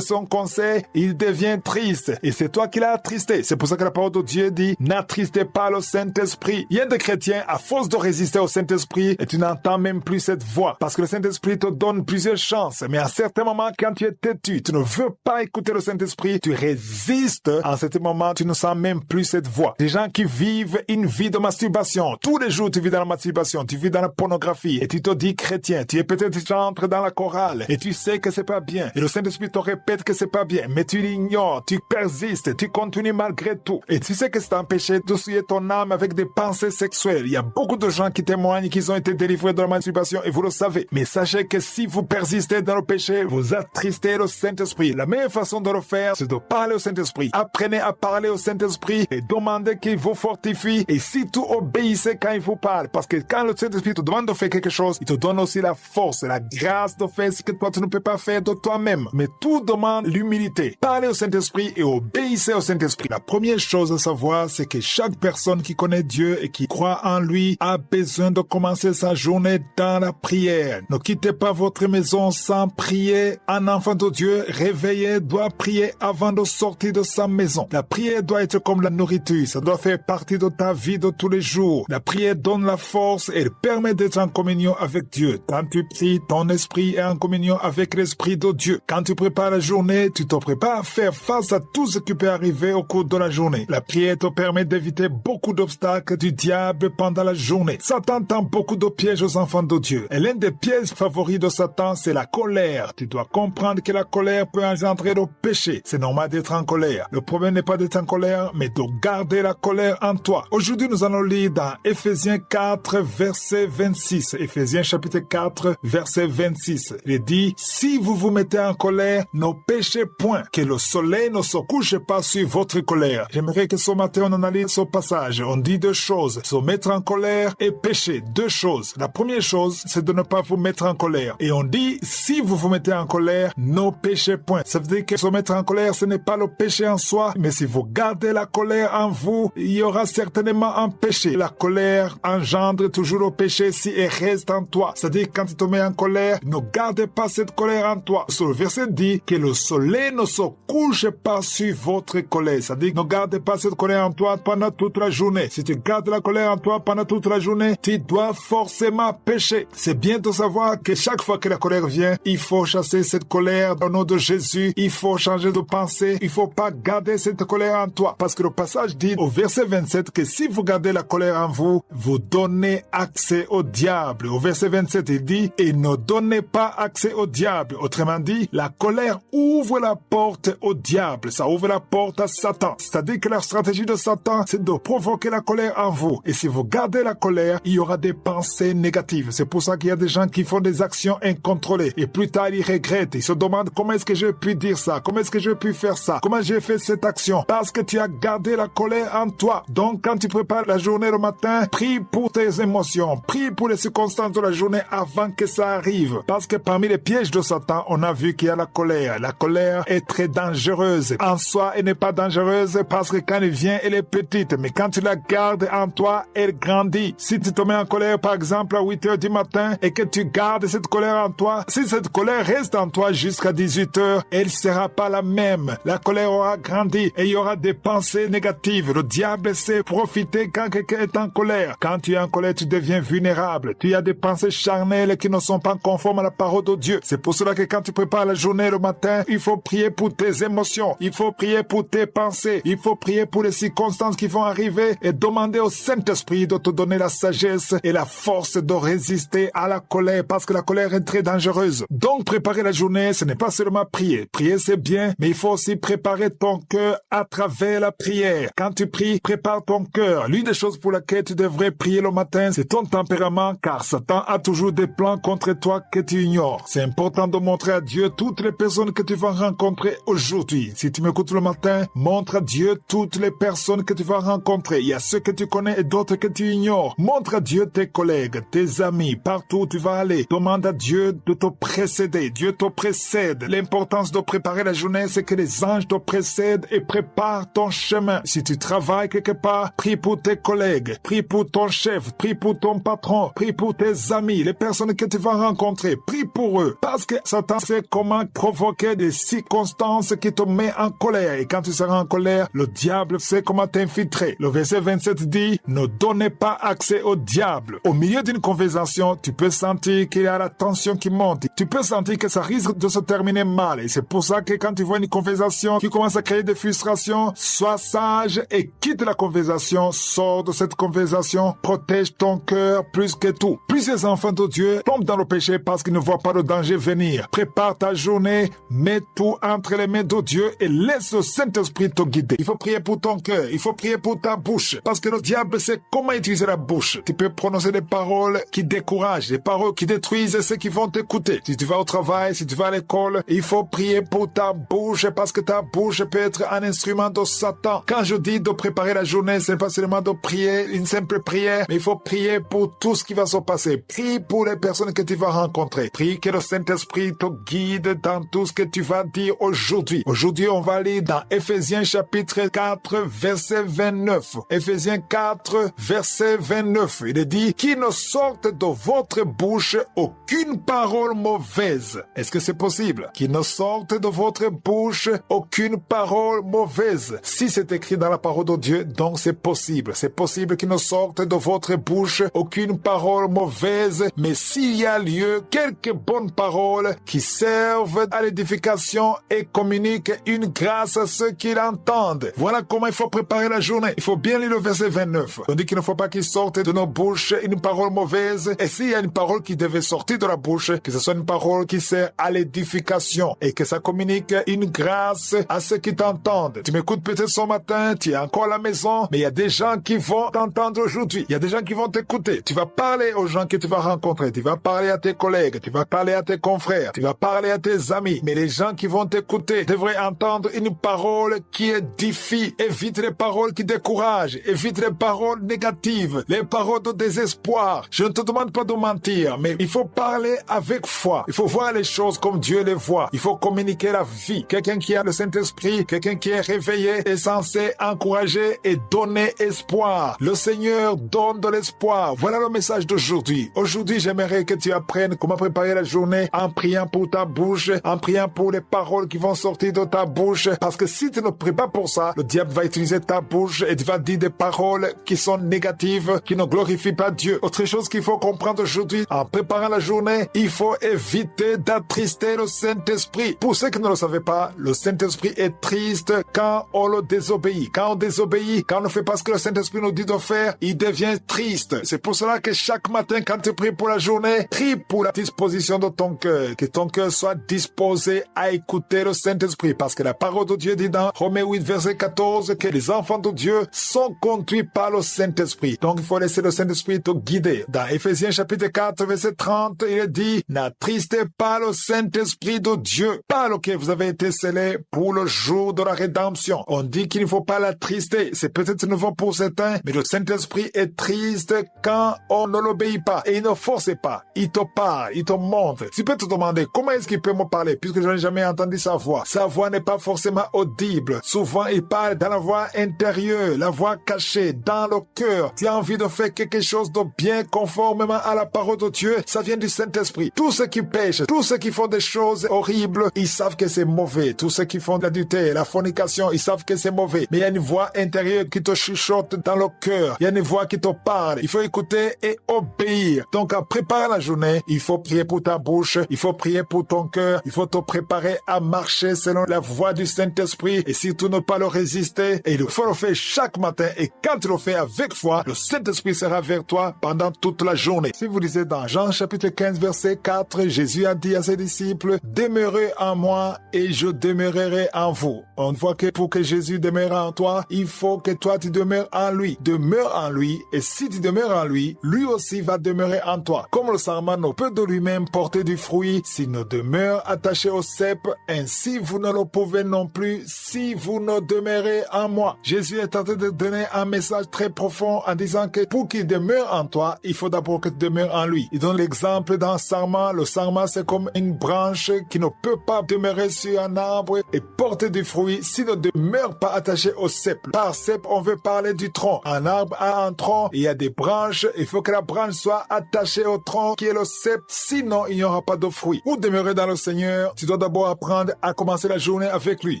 son conseil, il devient triste. Et c'est toi qui l'as attristé. C'est pour ça que la parole de Dieu dit, n'attristez pas le Saint-Esprit. Il y a des chrétiens, à force de résister au Saint-Esprit, et tu n'entends même plus cette voix. Parce que le Saint-Esprit te donne plusieurs chances. Mais à certains moments, quand tu es têtu, tu ne veux pas écouter le Saint-Esprit, tu résistes. En ce moment, tu ne sens même plus cette voix. Des gens qui vivent une vie de masturbation. Tous les jours, tu vis dans la masturbation, tu vis dans la pornographie, et tu te dis chrétien. Tu es peut-être rentré dans la chorale, et tu sais que c'est pas bien. Et le Saint-Esprit te répète que c'est pas bien, mais tu l'ignores, tu persistes, tu continues malgré tout. Et tu sais que c'est un péché de souiller ton âme avec des pensées sexuelles. Il y a beaucoup de gens qui témoignent qu'ils ont été délivrés de la masturbation et vous le savez. Mais sachez que si vous persistez dans le péché, vous attristez le Saint-Esprit. La meilleure façon de le faire, c'est de parler au Saint-Esprit. Apprenez à parler au Saint-Esprit et demandez qu'il vous fortifie et surtout obéissez quand il vous parle. Parce que quand le Saint-Esprit te demande de faire quelque chose, il te donne aussi la force, la grâce de faire ce que toi tu ne peux pas faire de toi-même. Mais tout demande l'humilité. Parlez au Saint-Esprit et obéissez au Saint-Esprit. La première chose à savoir, c'est que chaque personne qui connaît Dieu et qui croit en lui a besoin de commencer sa journée dans la prière. Ne quittez pas votre maison sans prier. Un enfant de Dieu réveillé doit prier avant de sortir de sa maison. La prière doit être comme la nourriture. Ça doit faire partie de ta vie de tous les jours. La prière donne la force et permet d'être en communion avec Dieu. Quand tu pries, ton esprit est en communion avec l'Esprit de Dieu. Quand tu prépares la journée, tu te prépares à faire face à tout ce qui peut arriver au cours de la journée. La prière te permet d'éviter beaucoup d'obstacles du diable pendant la journée. Satan tend beaucoup de pièges aux enfants de Dieu. Et l'un des pièges favoris de Satan, c'est la colère. Tu dois comprendre que la colère peut engendrer le péché. C'est normal d'être en colère. Le problème n'est pas d'être en colère, mais de garder la colère en toi. Aujourd'hui, nous allons lire dans Éphésiens 4, verset 26. Éphésiens chapitre 4, verset 26. Il dit, si vous vous mettez en colère, ne péchez point, que le soleil ne se couche pas sur votre colère. J'aimerais que ce matin on analyse ce passage. On dit deux choses, se mettre en colère et pécher. Deux choses. La première chose, c'est de ne pas vous mettre en colère. Et on dit, si vous vous mettez en colère, ne péchez point. Ça veut dire que se mettre en colère, ce n'est pas le péché en soi, mais si vous gardez la colère en vous, il y aura certainement un péché. La colère engendre toujours le péché si elle reste en toi. C'est-à-dire quand tu te mets en colère, ne gardez pas cette colère en toi. Ce verset dit que le soleil ne se couche pas sur votre colère. C'est-à-dire ne gardez pas cette colère en toi pendant toute la journée. Si tu gardes la colère en toi pendant toute la journée, tu dois forcément pécher. C'est bien de savoir que chaque fois que la colère vient, il faut chasser cette colère au nom de Jésus. Il faut changer de pensée. Il faut pas garder cette colère en toi. Parce que le passage dit au verset 27 que si vous gardez la colère en vous, vous donnez accès au diable. Au verset 27, il dit, et ne donnez pas accès au diable. Autrement dit, la colère ouvre la porte au diable. Ça ouvre la porte à Satan. C'est-à-dire que la stratégie de Satan, c'est de provoquer la colère en vous. Et si vous gardez la colère, il y aura des pensées négatives. C'est pour ça qu'il y a des gens qui font des actions incontrôlées. Et plus tard, ils regrettent. Ils se demandent comment est-ce que j'ai pu dire ça? Comment est-ce que j'ai pu faire ça? Comment j'ai fait cette action? Parce que tu as gardé la colère en toi. Donc, quand tu prépares la journée le matin, prie pour tes émotions. Prie pour les circonstances de la journée avant que ça arrive. Parce que parmi les pièges de Satan, on a vu qu'il y a la colère. La colère est très dangereuse. En soi, elle n'est pas dangereuse parce que quand elle vient, elle est petite. Mais quand tu la gardes en toi, elle grandit. Si tu te mets en colère, par exemple, à 8 heures du matin et que tu gardes cette colère en toi, si cette colère reste en toi jusqu'à 18 heures, elle sera pas la même. La colère aura grandi et il y aura des pensées négatives. Le diable sait profiter quand quelqu'un est en colère. Quand tu es en colère, tu deviens vulnérable. Tu as des pensées charnelles qui ne sont pas conformes à la parole de Dieu. C'est pour cela que quand tu prépares la journée le matin, il faut prier pour tes émotions. Il faut prier pour tes pensées. Il faut prier pour les circonstances qui vont arriver et demander au Saint-Esprit de te donner la sagesse et la force de résister à la colère parce que la colère est très dangereuse. Donc, préparer la journée, ce n'est pas seulement prier. Prier, c'est bien, mais il faut aussi préparer ton cœur à travers la prière. Quand tu pries, prépare ton cœur. L'une des choses pour laquelle tu devrais prier le matin, c'est ton tempérament, car Satan a toujours des plans contre toi que tu ignores. C'est important de montrer à Dieu toutes les personnes que tu vas rencontrer aujourd'hui. Si tu m'écoutes le matin, montre à Dieu toutes les personnes que tu vas rencontrer. Il y a ceux que tu connais et d'autres que tu ignores. Montre à Dieu tes collègues, tes amis, partout où tu vas aller. Demande à Dieu de te précéder. Dieu te précède. L'importance de préparer la journée, c'est que les anges te précèdent et préparent ton chemin. Si tu travailles quelque part, prie pour tes collègues, prie pour ton chef, prie pour ton patron, prie pour tes amis, les personnes que tu vas rencontrer. Prie pour eux. Parce que Satan sait comment provoquer des circonstances qui te mettent en colère. Et quand tu seras en colère, le diable sait comment t'infiltrer. Le verset 27 dit, ne donnez pas accès au diable. Au milieu d'une conversation, tu peux sentir qu'il y a la tension qui monte. Tu peux sentir que ça risque de se terminer mal. Et c'est pour ça que quand tu vois une conversation qui commence à créer des frustrations, sois sage et quitte la conversation. Sors de cette conversation. Protège ton cœur plus que tout. Plusieurs enfants de Dieu tombent dans le péché parce qu'ils ne voient pas le danger venir. Prépare ta journée, mets tout entre les mains de Dieu et laisse le Saint-Esprit te guider. Il faut prier pour ton cœur, il faut prier pour ta bouche, parce que le diable sait comment utiliser la bouche. Tu peux prononcer des paroles qui découragent, des paroles qui détruisent ceux qui vont t'écouter. Si tu vas au travail, si tu vas à l'école, il faut prier pour ta bouche, parce que ta bouche peut être un instrument de Satan. Quand je dis de préparer la journée, c'est pas seulement de prier, une simple prière, mais il faut prier pour tout ce qui va se passer. Prie pour les personnes que tu vas rencontrer. Prie que le Saint-Esprit te guide dans tout ce que tu vas dire aujourd'hui. Aujourd'hui, on va lire dans Éphésiens chapitre 4, verset 29. Éphésiens 4, verset 29. Il est dit, qu'il ne sorte de votre bouche aucune parole mauvaise. Est-ce que c'est possible? Qu'il ne sorte de votre bouche aucune parole mauvaise. Si c'est écrit dans la parole de Dieu, donc c'est possible. C'est possible qu'il ne sorte de votre bouche aucune parole mauvaise, mais s'il y a lieu, quelques bonnes paroles qui servent à l'édification et communiquent une grâce à ceux qui l'entendent. Voilà comment il faut préparer la journée. Il faut bien lire le verset 29. On dit qu'il ne faut pas qu'il sorte de nos bouches une parole mauvaise. Et s'il y a une parole qui devait sortir de la bouche, que ce soit une parole qui sert à l'édification et que ça communique une grâce à ceux qui t'entendent. Tu m'écoutes peut-être ce matin, tu es encore à la maison, mais il y a des gens qui vont t'entendre aujourd'hui. Il y a des gens qui vont t'écouter. Tu vas parler aux gens que tu vas rencontrer. Tu vas parler à tes collègues. Tu vas parler à tes confrères. Tu vas parler à tes amis. Mais les gens qui vont t'écouter devraient entendre une parole qui édifie. Évite les paroles qui découragent. Évite les paroles négatives. Les paroles de désespoir. Je ne te demande pas de mentir, mais il faut parler avec foi. Il faut voir les choses comme Dieu les voit. Il faut communiquer la vie. Quelqu'un qui a le Saint-Esprit, quelqu'un qui est réveillé est censé encourager et donner espoir. Le Seigneur donne de l'espoir. Voilà le message d'aujourd'hui. Aujourd'hui, j'aimerais que tu apprennes comment préparer la journée en priant pour ta bouche, en priant pour les paroles qui vont sortir de ta bouche. Parce que si tu ne pries pas pour ça, le diable va utiliser ta bouche et tu vas dire des paroles qui sont négatives, qui ne glorifient pas Dieu. Autre chose qu'il faut comprendre aujourd'hui, en préparant la journée, il faut éviter d'attrister le Saint-Esprit. Pour ceux qui ne le savaient pas, le Saint-Esprit est triste quand on le désobéit. Quand on désobéit, quand on ne fait pas ce que le Saint-Esprit nous dit de faire, il devient triste. C'est pour cela que chaque matin, quand tu pries pour la journée, prie pour la disposition disposition de ton cœur, que ton cœur soit disposé à écouter le Saint-Esprit, parce que la parole de Dieu dit dans Romains 8, verset 14, que les enfants de Dieu sont conduits par le Saint-Esprit. Donc il faut laisser le Saint-Esprit te guider. Dans Éphésiens chapitre 4, verset 30, il est dit, n'attristez pas le Saint-Esprit de Dieu, par lequel vous avez été scellés pour le jour de la rédemption. On dit qu'il ne faut pas l'attrister. C'est peut-être nouveau pour certains, mais le Saint-Esprit est triste quand on ne l'obéit pas. Et il ne force pas. Il te parle, il te montre. Tu peux te demander, comment est-ce qu'il peut me parler, puisque je n'ai jamais entendu sa voix. Sa voix n'est pas forcément audible. Souvent, il parle dans la voix intérieure, la voix cachée, dans le cœur. Tu as envie de faire quelque chose de bien conformément à la parole de Dieu, ça vient du Saint-Esprit. Tous ceux qui pêchent, tous ceux qui font des choses horribles, ils savent que c'est mauvais. Tous ceux qui font de l'adultère, la fornication, ils savent que c'est mauvais. Mais il y a une voix intérieure qui te chuchote dans le cœur. Il y a une voix qui te parle. Il faut écouter et obéir. Donc, en préparant la journée, il faut prier pour ta bouche, il faut prier pour ton cœur, il faut te préparer à marcher selon la voix du Saint-Esprit et surtout ne pas le résister. Et il faut le faire chaque matin. Et quand tu le fais avec foi, le Saint-Esprit sera vers toi pendant toute la journée. Si vous lisez dans Jean chapitre 15, verset 4, Jésus a dit à ses disciples, demeurez en moi et je demeurerai en vous. On voit que pour que Jésus demeure en toi, il faut que toi tu demeures en lui. Demeure en lui et si tu demeures en lui, lui aussi va demeurer en toi. Comme le sarment ne peut de lui-même porter du fruit s'il ne demeure attaché au cep, ainsi vous ne le pouvez non plus si vous ne demeurez en moi. Jésus est en train de donner un message très profond en disant que pour qu'il demeure en toi, il faut d'abord que tu demeures en lui. Il donne l'exemple d'un sarment. Le sarment, c'est comme une branche qui ne peut pas demeurer sur un arbre et porter du fruit s'il ne demeure pas attaché au cep. Par cep, on veut parler du tronc. Un arbre a un tronc, il y a des branches, il faut que la branche soit attachée au tronc qui est le cep, sinon il n'y aura pas de fruit. Pour demeurer dans le Seigneur, tu dois d'abord apprendre à commencer la journée avec lui.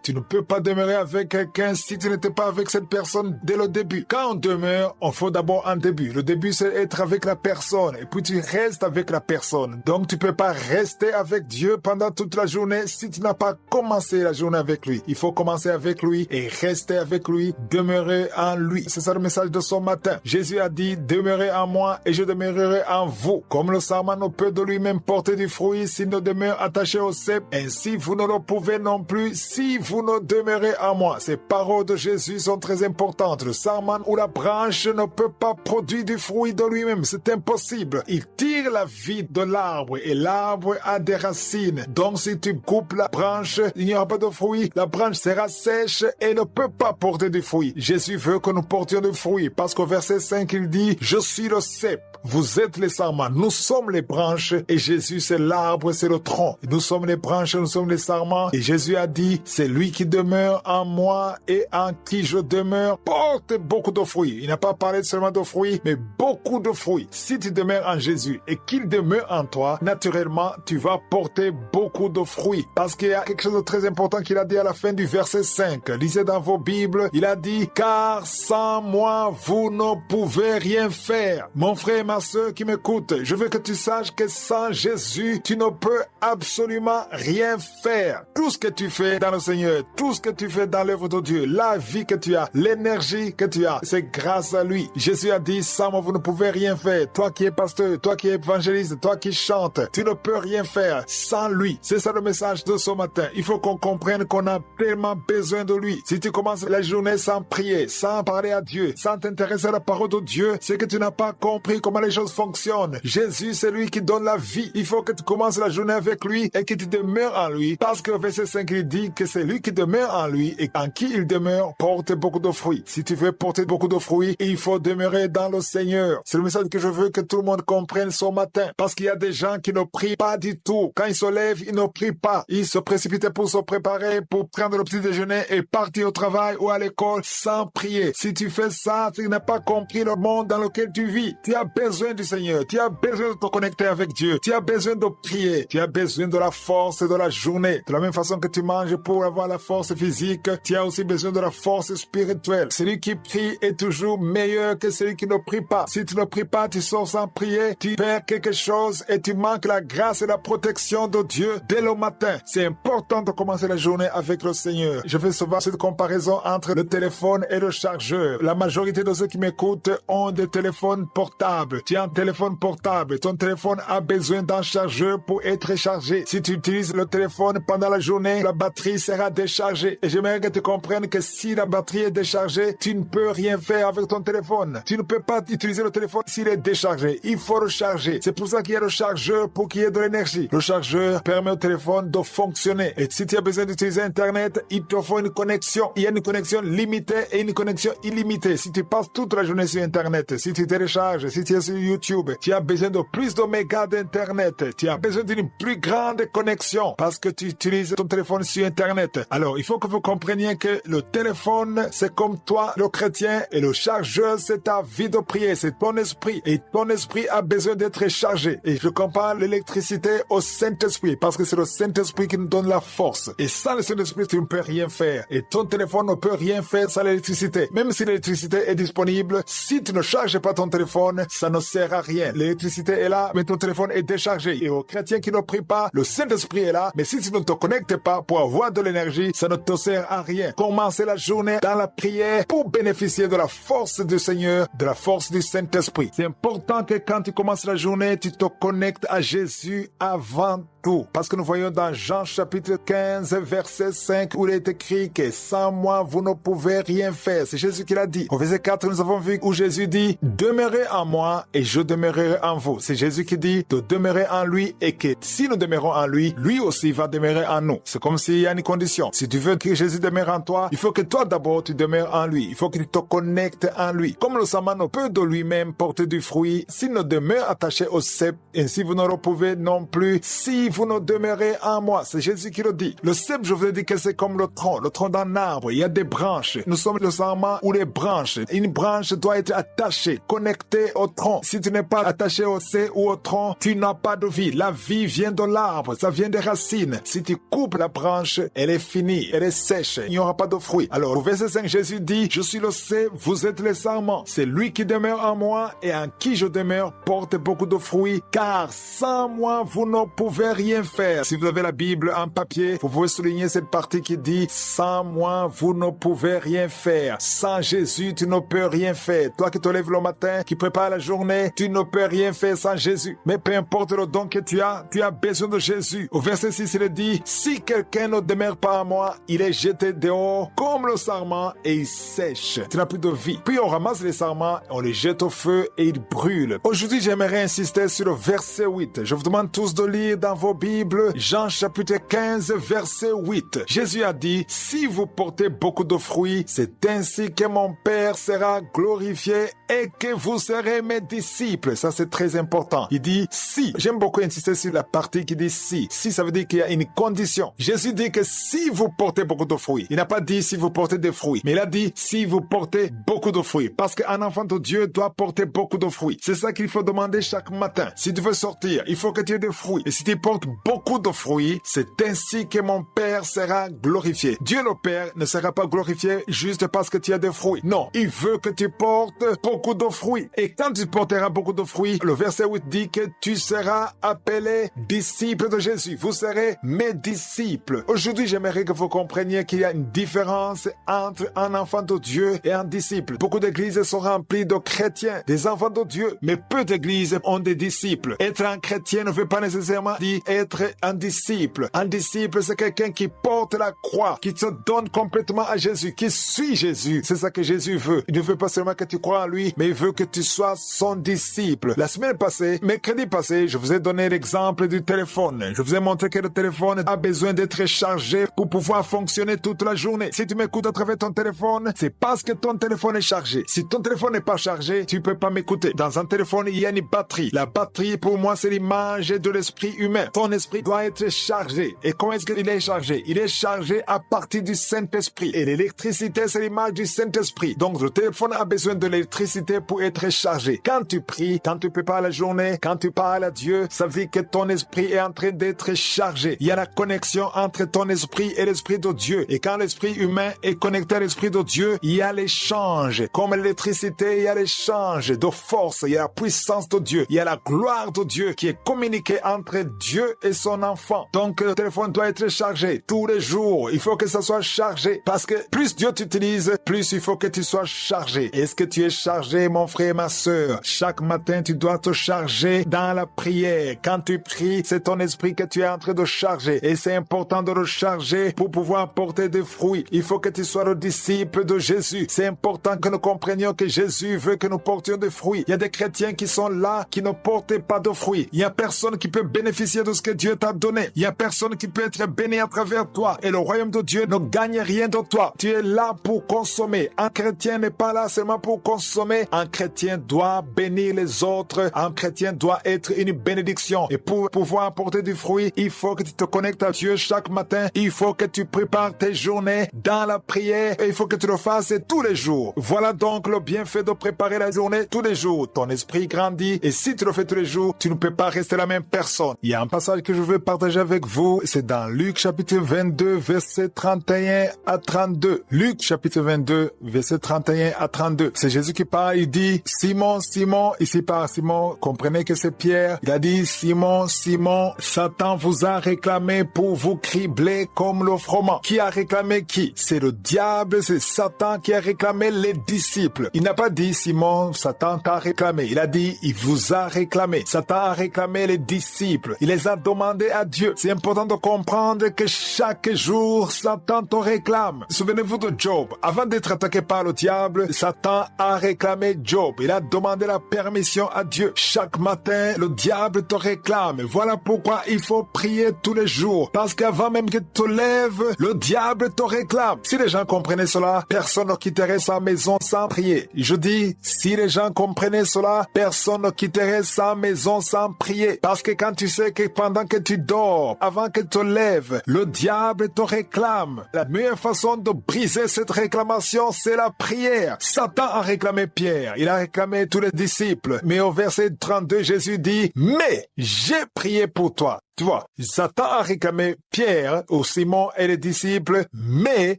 Tu ne peux pas demeurer avec quelqu'un si tu n'étais pas avec cette personne dès le début. Quand on demeure, on faut d'abord un début. Le début, c'est être avec la personne et puis tu restes avec la personne. Donc tu peux pas rester avec Dieu pendant toute la journée si tu n'as pas commencé la journée avec lui. Il faut commencer avec lui et rester avec lui, demeurer en lui. C'est ça le message de ce matin. Jésus a dit, demeurez en moi et je demeurerai en vous. Comme le sarment ne peut de lui-même porter du fruit s'il ne demeure attaché au cep, ainsi vous ne le pouvez non plus si vous ne demeurez en moi. Ces paroles de Jésus sont très importantes. Le sarment ou la branche ne peut pas produire du fruit de lui-même. C'est impossible. Il tire la vie de l'arbre et l'arbre a des racines. Donc si tu coupes la branche, il n'y aura pas de fruit. La branche sera sèche et ne peut pas porter du fruit. Jésus veut que nous portions du fruit parce qu'au verset 5, il dit, je suis le cep. Vous êtes les sarments, nous sommes les branches et Jésus c'est l'arbre, c'est le tronc. Nous sommes les branches, nous sommes les sarments et Jésus a dit, c'est lui qui demeure en moi et en qui je demeure, porte beaucoup de fruits. Il n'a pas parlé seulement de fruits, mais beaucoup de fruits. Si tu demeures en Jésus et qu'il demeure en toi, naturellement, tu vas porter beaucoup de fruits. Parce qu'il y a quelque chose de très important qu'il a dit à la fin du verset 5. Lisez dans vos Bibles, il a dit, car sans moi, vous ne pouvez rien faire. Mon frère, ma sœur qui m'écoute, je veux que tu saches que sans Jésus, tu ne peux absolument rien faire. Tout ce que tu fais dans le Seigneur, tout ce que tu fais dans l'œuvre de Dieu, la vie que tu as, l'énergie que tu as, c'est grâce à lui. Jésus a dit, sans moi, vous ne pouvez rien faire. Toi qui es pasteur, toi qui es évangéliste, toi qui chantes, tu ne peux rien faire sans lui. C'est ça le message de ce matin. Il faut qu'on comprenne qu'on a tellement besoin de lui. Si tu commences la journée sans prier, sans parler à Dieu, sans t'intéresser à la parole de Dieu, c'est que tu n'as pas compris comment les choses fonctionnent. Jésus, c'est lui qui donne la vie. Il faut que tu commences la journée avec lui et que tu demeures en lui. Parce que le verset 5, il dit que c'est lui qui demeure en lui et en qui il demeure porte beaucoup de fruits. Si tu veux porter beaucoup de fruits, il faut demeurer dans le Seigneur. C'est le message que je veux que tout le monde comprenne ce matin. Parce qu'il y a des gens qui ne prient pas du tout. Quand ils se lèvent, ils ne prient pas. Ils se précipitent pour se préparer, pour prendre le petit déjeuner et partir au travail ou à l'école sans prier. Si tu fais ça, tu n'as pas compris le monde dans lequel tu vis. Tu as besoin du Seigneur. Tu as besoin de te connecter avec Dieu. Tu as besoin de prier. Tu as besoin de la force de la journée. De la même façon que tu manges pour avoir la force physique, tu as aussi besoin de la force spirituelle. Celui qui prie est toujours meilleur que celui qui ne prie pas. Si tu ne pries pas, tu sors sans prier, tu perds quelque chose et tu manques la grâce et la protection de Dieu dès le matin. C'est important de commencer la journée avec le Seigneur. Je fais souvent cette comparaison entre le téléphone et le chargeur. La majorité de ceux qui m'écoutent ont des téléphones portables. Tu as un téléphone portable. Ton téléphone a besoin d'un chargeur pour être chargé. Si tu utilises le téléphone pendant la journée, la batterie sera déchargée. Et j'aimerais que tu comprennes que si la batterie est déchargée, tu ne peux rien faire avec ton téléphone. Tu ne peux pas utiliser le téléphone s'il est déchargé. Il faut recharger. C'est pour ça qu'il y a le chargeur pour qu'il y ait de l'énergie. Le chargeur permet au téléphone de fonctionner. Et si tu as besoin d'utiliser Internet, il te faut une connexion. Il y a une connexion limitée et une connexion illimitée. Si tu passes toute la journée sur Internet, si tu télécharges, si tu es sur YouTube, tu as besoin de plus de mégas d'Internet. Tu as besoin d'une plus grande connexion parce que tu utilises ton téléphone sur Internet. Alors, il faut que vous compreniez que le téléphone, c'est comme toi, le chrétien, et le chargeur, c'est ta vie de prière, c'est ton esprit. Et ton esprit a besoin d'être chargé. Et je compare l'électricité au Saint-Esprit parce que c'est le Saint-Esprit qui nous donne la force. Et sans le Saint-Esprit, tu ne peux rien faire. Et ton téléphone ne peut rien faire sans l'électricité. Même si l'électricité est disponible, si tu ne charges pas ton téléphone, ça ne sert à rien. L'électricité est là, mais ton téléphone est déchargé. Et aux chrétiens qui ne prient pas, le Saint-Esprit est là, mais si tu ne te connectes pas pour avoir de l'énergie, ça ne te sert à rien. Commencez la journée dans la prière pour bénéficier de la force du Seigneur, de la force du Saint-Esprit. C'est important que quand tu commences la journée, tu te connectes à Jésus avant tout. Parce que nous voyons dans Jean chapitre 15, verset 5, où il est écrit que sans moi, vous ne pouvez rien faire. C'est Jésus qui l'a dit. Au verset 4, nous avons vu où Jésus dit, demeurez en moi et je demeurerai en vous. C'est Jésus qui dit de demeurer en lui et que si nous demeurons en lui, lui aussi va demeurer en nous. C'est comme s'il y a une condition. Si tu veux que Jésus demeure en toi, il faut que toi d'abord tu demeures en lui. Il faut que tu te connectes en lui. Comme le sarment ne peut de lui-même porter du fruit, s'il ne demeure attaché au cep, ainsi vous ne le pouvez non plus si vous ne demeurez en moi. C'est Jésus qui le dit. Le cep, je vous ai dit que c'est comme le tronc d'un arbre. Il y a des branches. Nous sommes le sarment ou les branches. Une branche doit être attachée, connectée au tronc. Si tu n'es pas attaché au cep ou au tronc, tu n'as pas de vie. La vie vient de l'arbre, ça vient des racines. Si tu coupes la branche, elle est finie, elle est sèche, il n'y aura pas de fruit. Alors, au verset 5, Jésus dit, je suis le cep, vous êtes les sarments. C'est lui qui demeure en moi et en qui je demeure porte beaucoup de fruits, car sans moi, vous ne pouvez rien faire. Si vous avez la Bible en papier, vous pouvez souligner cette partie qui dit, sans moi, vous ne pouvez rien faire. Sans Jésus, tu ne peux rien faire. Toi qui te lèves le matin, qui prépare la journée, tu ne peux rien faire sans Jésus. Mais peu importe le don que tu as besoin de Jésus. Au verset 6, il dit, si quelqu'un ne demeure pas en moi, il est jeté dehors comme le sarment et il sèche. Tu n'as plus de vie. Puis on ramasse les sarments, on les jette au feu et ils brûlent. Aujourd'hui, j'aimerais insister sur le verset 8. Je vous demande tous de lire dans vos Bibles Jean chapitre 15, verset 8. Jésus a dit, si vous portez beaucoup de fruits, c'est ainsi que mon Père sera glorifié et que vous serez mes disciples. Ça, c'est très important. Il dit si. J'aime beaucoup insister sur la partie qui dit si. Si, ça veut dire qu'il y a une condition. Jésus dit que si vous portez beaucoup de fruits, il n'a pas dit si vous portez des fruits, mais il a dit si vous portez beaucoup de fruits. Parce qu'un enfant de Dieu doit porter beaucoup de fruits. C'est ça qu'il faut demander chaque matin. Si tu veux sortir, il faut que tu aies des fruits. Et si tu portes beaucoup de fruits, c'est ainsi que mon Père sera glorifié. Dieu le Père ne sera pas glorifié juste parce que tu as des fruits. Non, il veut que tu portes beaucoup de fruits. Et quand tu porteras beaucoup de fruits, le verset 8 dit que tu seras appelé disciple de Jésus. Vous serez mes disciples. Aujourd'hui, j'aimerais que vous compreniez qu'il y a une différence entre un enfant de Dieu et un disciple. Beaucoup d'églises sont remplies de chrétiens, des enfants de Dieu, mais peu d'églises ont des disciples. Être un chrétien ne veut pas nécessairement dire être un disciple. Un disciple, c'est quelqu'un qui porte la croix, qui se donne complètement à Jésus, qui suit Jésus. C'est ça que Jésus veut. Il ne veut pas seulement que tu crois en lui, mais il veut que tu sois son disciple. La semaine passée, mercredi passé, je vous ai donné l'exemple du téléphone. Je vous ai montré que le téléphone a besoin d'être chargé pour pouvoir fonctionner toute la journée. Si tu m'écoutes à travers ton téléphone, c'est parce que ton téléphone est chargé. Si ton téléphone n'est pas chargé, tu peux pas m'écouter. Dans un téléphone, il y a une batterie. La batterie, pour moi, c'est l'image de l'esprit humain. Ton esprit doit être chargé. Et comment est-ce qu'il est chargé? Il est chargé à partir du Saint-Esprit. Et l'électricité, c'est l'image du Saint-Esprit. Donc, le téléphone a besoin de l'électricité pour être chargé. Quand tu pries, quand tu prépares la journée, quand tu parles à Dieu, ça veut dire que ton esprit est en train d'être chargé. Il y a la connexion entre ton esprit et l'esprit de Dieu. Et quand l'esprit humain est connecté à l'esprit de Dieu, il y a l'échange. Comme l'électricité, il y a l'échange de force. Il y a la puissance de Dieu. Il y a la gloire de Dieu qui est communiquée entre Dieu et son enfant. Donc, le téléphone doit être chargé tous les jours. Il faut que ça soit chargé. Parce que plus Dieu t'utilise, plus il faut que tu sois chargé. Est-ce que tu es chargé charger, mon frère et ma sœur. Chaque matin, tu dois te charger dans la prière. Quand tu pries, c'est ton esprit que tu es en train de charger. Et c'est important de le charger pour pouvoir porter des fruits. Il faut que tu sois le disciple de Jésus. C'est important que nous comprenions que Jésus veut que nous portions des fruits. Il y a des chrétiens qui sont là, qui ne portent pas de fruits. Il y a personne qui peut bénéficier de ce que Dieu t'a donné. Il y a personne qui peut être béni à travers toi. Et le royaume de Dieu ne gagne rien de toi. Tu es là pour consommer. Un chrétien n'est pas là seulement pour consommer. Un chrétien doit bénir les autres. Un chrétien doit être une bénédiction. Et pour pouvoir apporter du fruit, il faut que tu te connectes à Dieu chaque matin. Il faut que tu prépares tes journées dans la prière. Et il faut que tu le fasses tous les jours. Voilà donc le bienfait de préparer la journée tous les jours. Ton esprit grandit. Et si tu le fais tous les jours, tu ne peux pas rester la même personne. Il y a un passage que je veux partager avec vous. C'est dans Luc chapitre 22, verset 31 à 32. Luc chapitre 22, verset 31 à 32. C'est Jésus qui parle. Il dit, Simon, Simon, ici par Simon, comprenez que c'est Pierre. Il a dit, Simon, Simon, Satan vous a réclamé pour vous cribler comme le froment. Qui a réclamé qui? C'est le diable, c'est Satan qui a réclamé les disciples. Il n'a pas dit, Simon, Satan t'a réclamé. Il a dit, il vous a réclamé. Satan a réclamé les disciples. Il les a demandés à Dieu. C'est important de comprendre que chaque jour, Satan te réclame. Souvenez-vous de Job. Avant d'être attaqué par le diable, Satan a réclamé Job. Il a demandé la permission à Dieu. Chaque matin, le diable te réclame. Voilà pourquoi il faut prier tous les jours. Parce qu'avant même que tu te lèves, le diable te réclame. Si les gens comprenaient cela, personne ne quitterait sa maison sans prier. Je dis, si les gens comprenaient cela, personne ne quitterait sa maison sans prier. Parce que quand tu sais que pendant que tu dors, avant que tu te lèves, le diable te réclame. La meilleure façon de briser cette réclamation, c'est la prière. Satan a réclamé Pierre. Il a réclamé tous les disciples. Mais au verset 32, Jésus dit, mais j'ai prié pour toi. Tu vois, Satan a réclamé Pierre ou Simon et les disciples, mais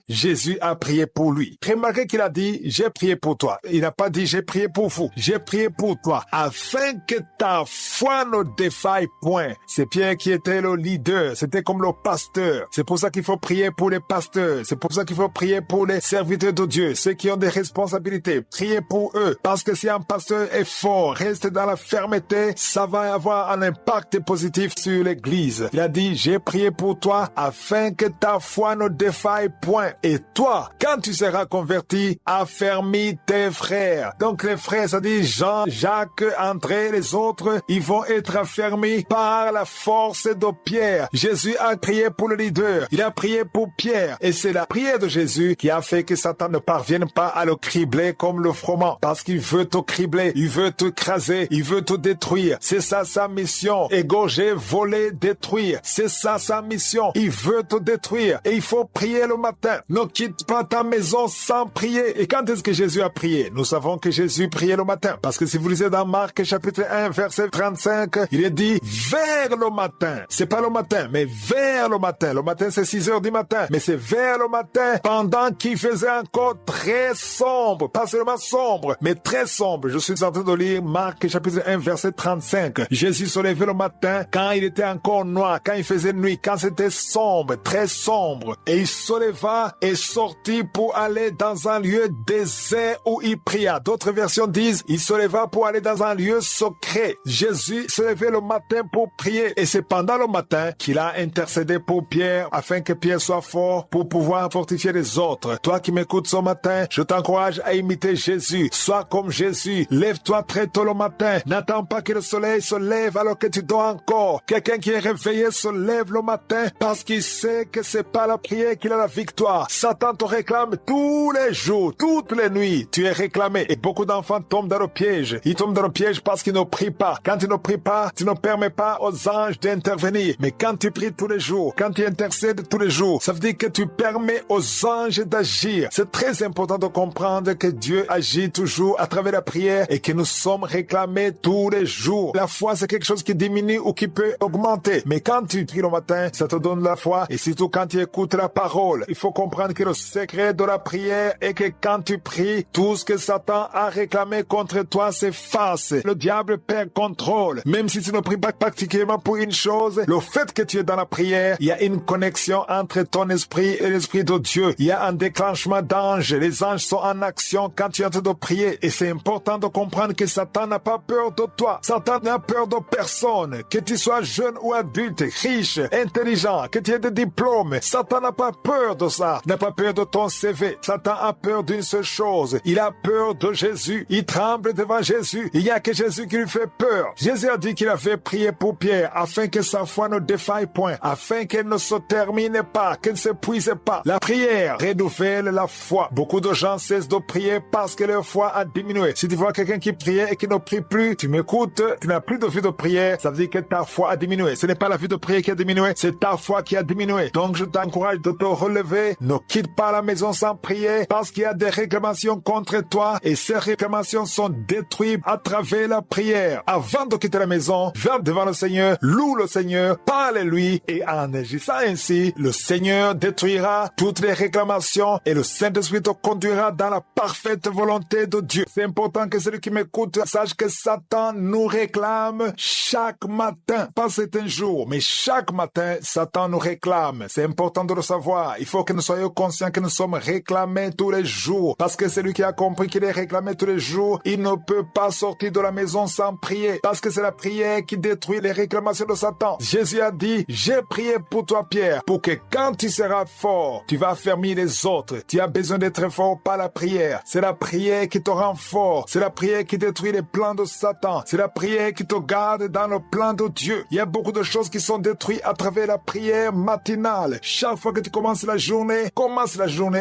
Jésus a prié pour lui. Remarquez qu'il a dit, j'ai prié pour toi. Il n'a pas dit, j'ai prié pour vous. J'ai prié pour toi, afin que ta foi ne défaille point. C'est Pierre qui était le leader. C'était comme le pasteur. C'est pour ça qu'il faut prier pour les pasteurs. C'est pour ça qu'il faut prier pour les serviteurs de Dieu, ceux qui ont des responsabilités. Priez pour eux. Parce que si un pasteur est fort, reste dans la fermeté, ça va avoir un impact positif sur l'église. Il a dit, j'ai prié pour toi afin que ta foi ne défaille point. Et toi, quand tu seras converti, affermis tes frères. Donc les frères, ça dit Jean, Jacques, André, les autres, ils vont être affermis par la force de Pierre. Jésus a prié pour le leader. Il a prié pour Pierre. Et c'est la prière de Jésus qui a fait que Satan ne parvienne pas à le cribler comme le froment. Parce qu'il veut te cribler, il veut te craser, il veut te détruire. C'est ça sa mission. Égorger, voler, détruire. C'est ça sa mission. Il veut te détruire. Et il faut prier le matin. Ne quitte pas ta maison sans prier. Et quand est-ce que Jésus a prié? Nous savons que Jésus priait le matin. Parce que si vous lisez dans Marc chapitre 1 verset 35, il est dit vers le matin. C'est pas le matin, mais vers le matin. Le matin c'est 6 heures du matin. Mais c'est vers le matin pendant qu'il faisait encore très sombre. Pas seulement sombre, mais très sombre. Je suis en train de lire Marc chapitre 1 verset 35. Jésus se levait le matin quand il était encore noir, quand il faisait nuit, quand c'était sombre, très sombre. Et il se leva et sortit pour aller dans un lieu désert où il pria. D'autres versions disent, il se leva pour aller dans un lieu secret. Jésus se levait le matin pour prier. Et c'est pendant le matin qu'il a intercédé pour Pierre afin que Pierre soit fort pour pouvoir fortifier les autres. Toi qui m'écoutes ce matin, je t'encourage à imiter Jésus. Sois comme Jésus. Lève-toi très tôt le matin. N'attends pas que le soleil se lève alors que tu dors encore. Quelqu'un qui est réveillé se lève le matin parce qu'il sait que c'est pas la prière qu'il a la victoire. Satan te réclame tous les jours, toutes les nuits. Tu es réclamé. Et beaucoup d'enfants tombent dans le piège. Ils tombent dans le piège parce qu'ils ne prient pas. Quand tu ne pries pas, tu ne permets pas aux anges d'intervenir. Mais quand tu pries tous les jours, quand tu intercèdes tous les jours, ça veut dire que tu permets aux anges d'agir. C'est très important de comprendre que Dieu agit toujours à travers la prière et que nous sommes réclamés tous les jours. La foi, c'est quelque chose qui diminue ou qui peut augmenter volonté. Mais quand tu pries le matin, ça te donne la foi. Et surtout quand tu écoutes la parole, il faut comprendre que le secret de la prière est que quand tu pries, tout ce que Satan a réclamé contre toi s'efface. Le diable perd contrôle. Même si tu ne pries pas particulièrement pour une chose, le fait que tu es dans la prière, il y a une connexion entre ton esprit et l'esprit de Dieu. Il y a un déclenchement d'anges. Les anges sont en action quand tu es en train de prier. Et c'est important de comprendre que Satan n'a pas peur de toi. Satan n'a peur de personne. Que tu sois jeune ou adulte, riche, intelligent, que tu aies des diplômes. Satan n'a pas peur de ça. Il n'a pas peur de ton CV. Satan a peur d'une seule chose. Il a peur de Jésus. Il tremble devant Jésus. Il n'y a que Jésus qui lui fait peur. Jésus a dit qu'il avait prié pour Pierre afin que sa foi ne défaille point, afin qu'elle ne se termine pas, qu'elle ne s'épuise pas. La prière renouvelle la foi. Beaucoup de gens cessent de prier parce que leur foi a diminué. Si tu vois quelqu'un qui priait et qui ne prie plus, tu m'écoutes, tu n'as plus de vie de prière, ça veut dire que ta foi a diminué. Ce n'est pas la vie de prière qui a diminué, c'est ta foi qui a diminué. Donc je t'encourage de te relever. Ne quitte pas la maison sans prier parce qu'il y a des réclamations contre toi et ces réclamations sont détruites à travers la prière. Avant de quitter la maison, va devant le Seigneur, loue le Seigneur, parle-lui et en agissant ainsi, le Seigneur détruira toutes les réclamations et le Saint-Esprit te conduira dans la parfaite volonté de Dieu. C'est important que celui qui m'écoute sache que Satan nous réclame chaque matin, pas certains jours, mais chaque matin, Satan nous réclame. C'est important de le savoir. Il faut que nous soyons conscients que nous sommes réclamés tous les jours, parce que celui qui a compris qu'il est réclamé tous les jours, il ne peut pas sortir de la maison sans prier, parce que c'est la prière qui détruit les réclamations de Satan. Jésus a dit, j'ai prié pour toi, Pierre, pour que quand tu seras fort, tu vas affermir les autres. Tu as besoin d'être fort par la prière. C'est la prière qui te rend fort. C'est la prière qui détruit les plans de Satan. C'est la prière qui te garde dans le plan de Dieu. Il y a beaucoup de choses qui sont détruites à travers la prière matinale. Chaque fois que tu commence la journée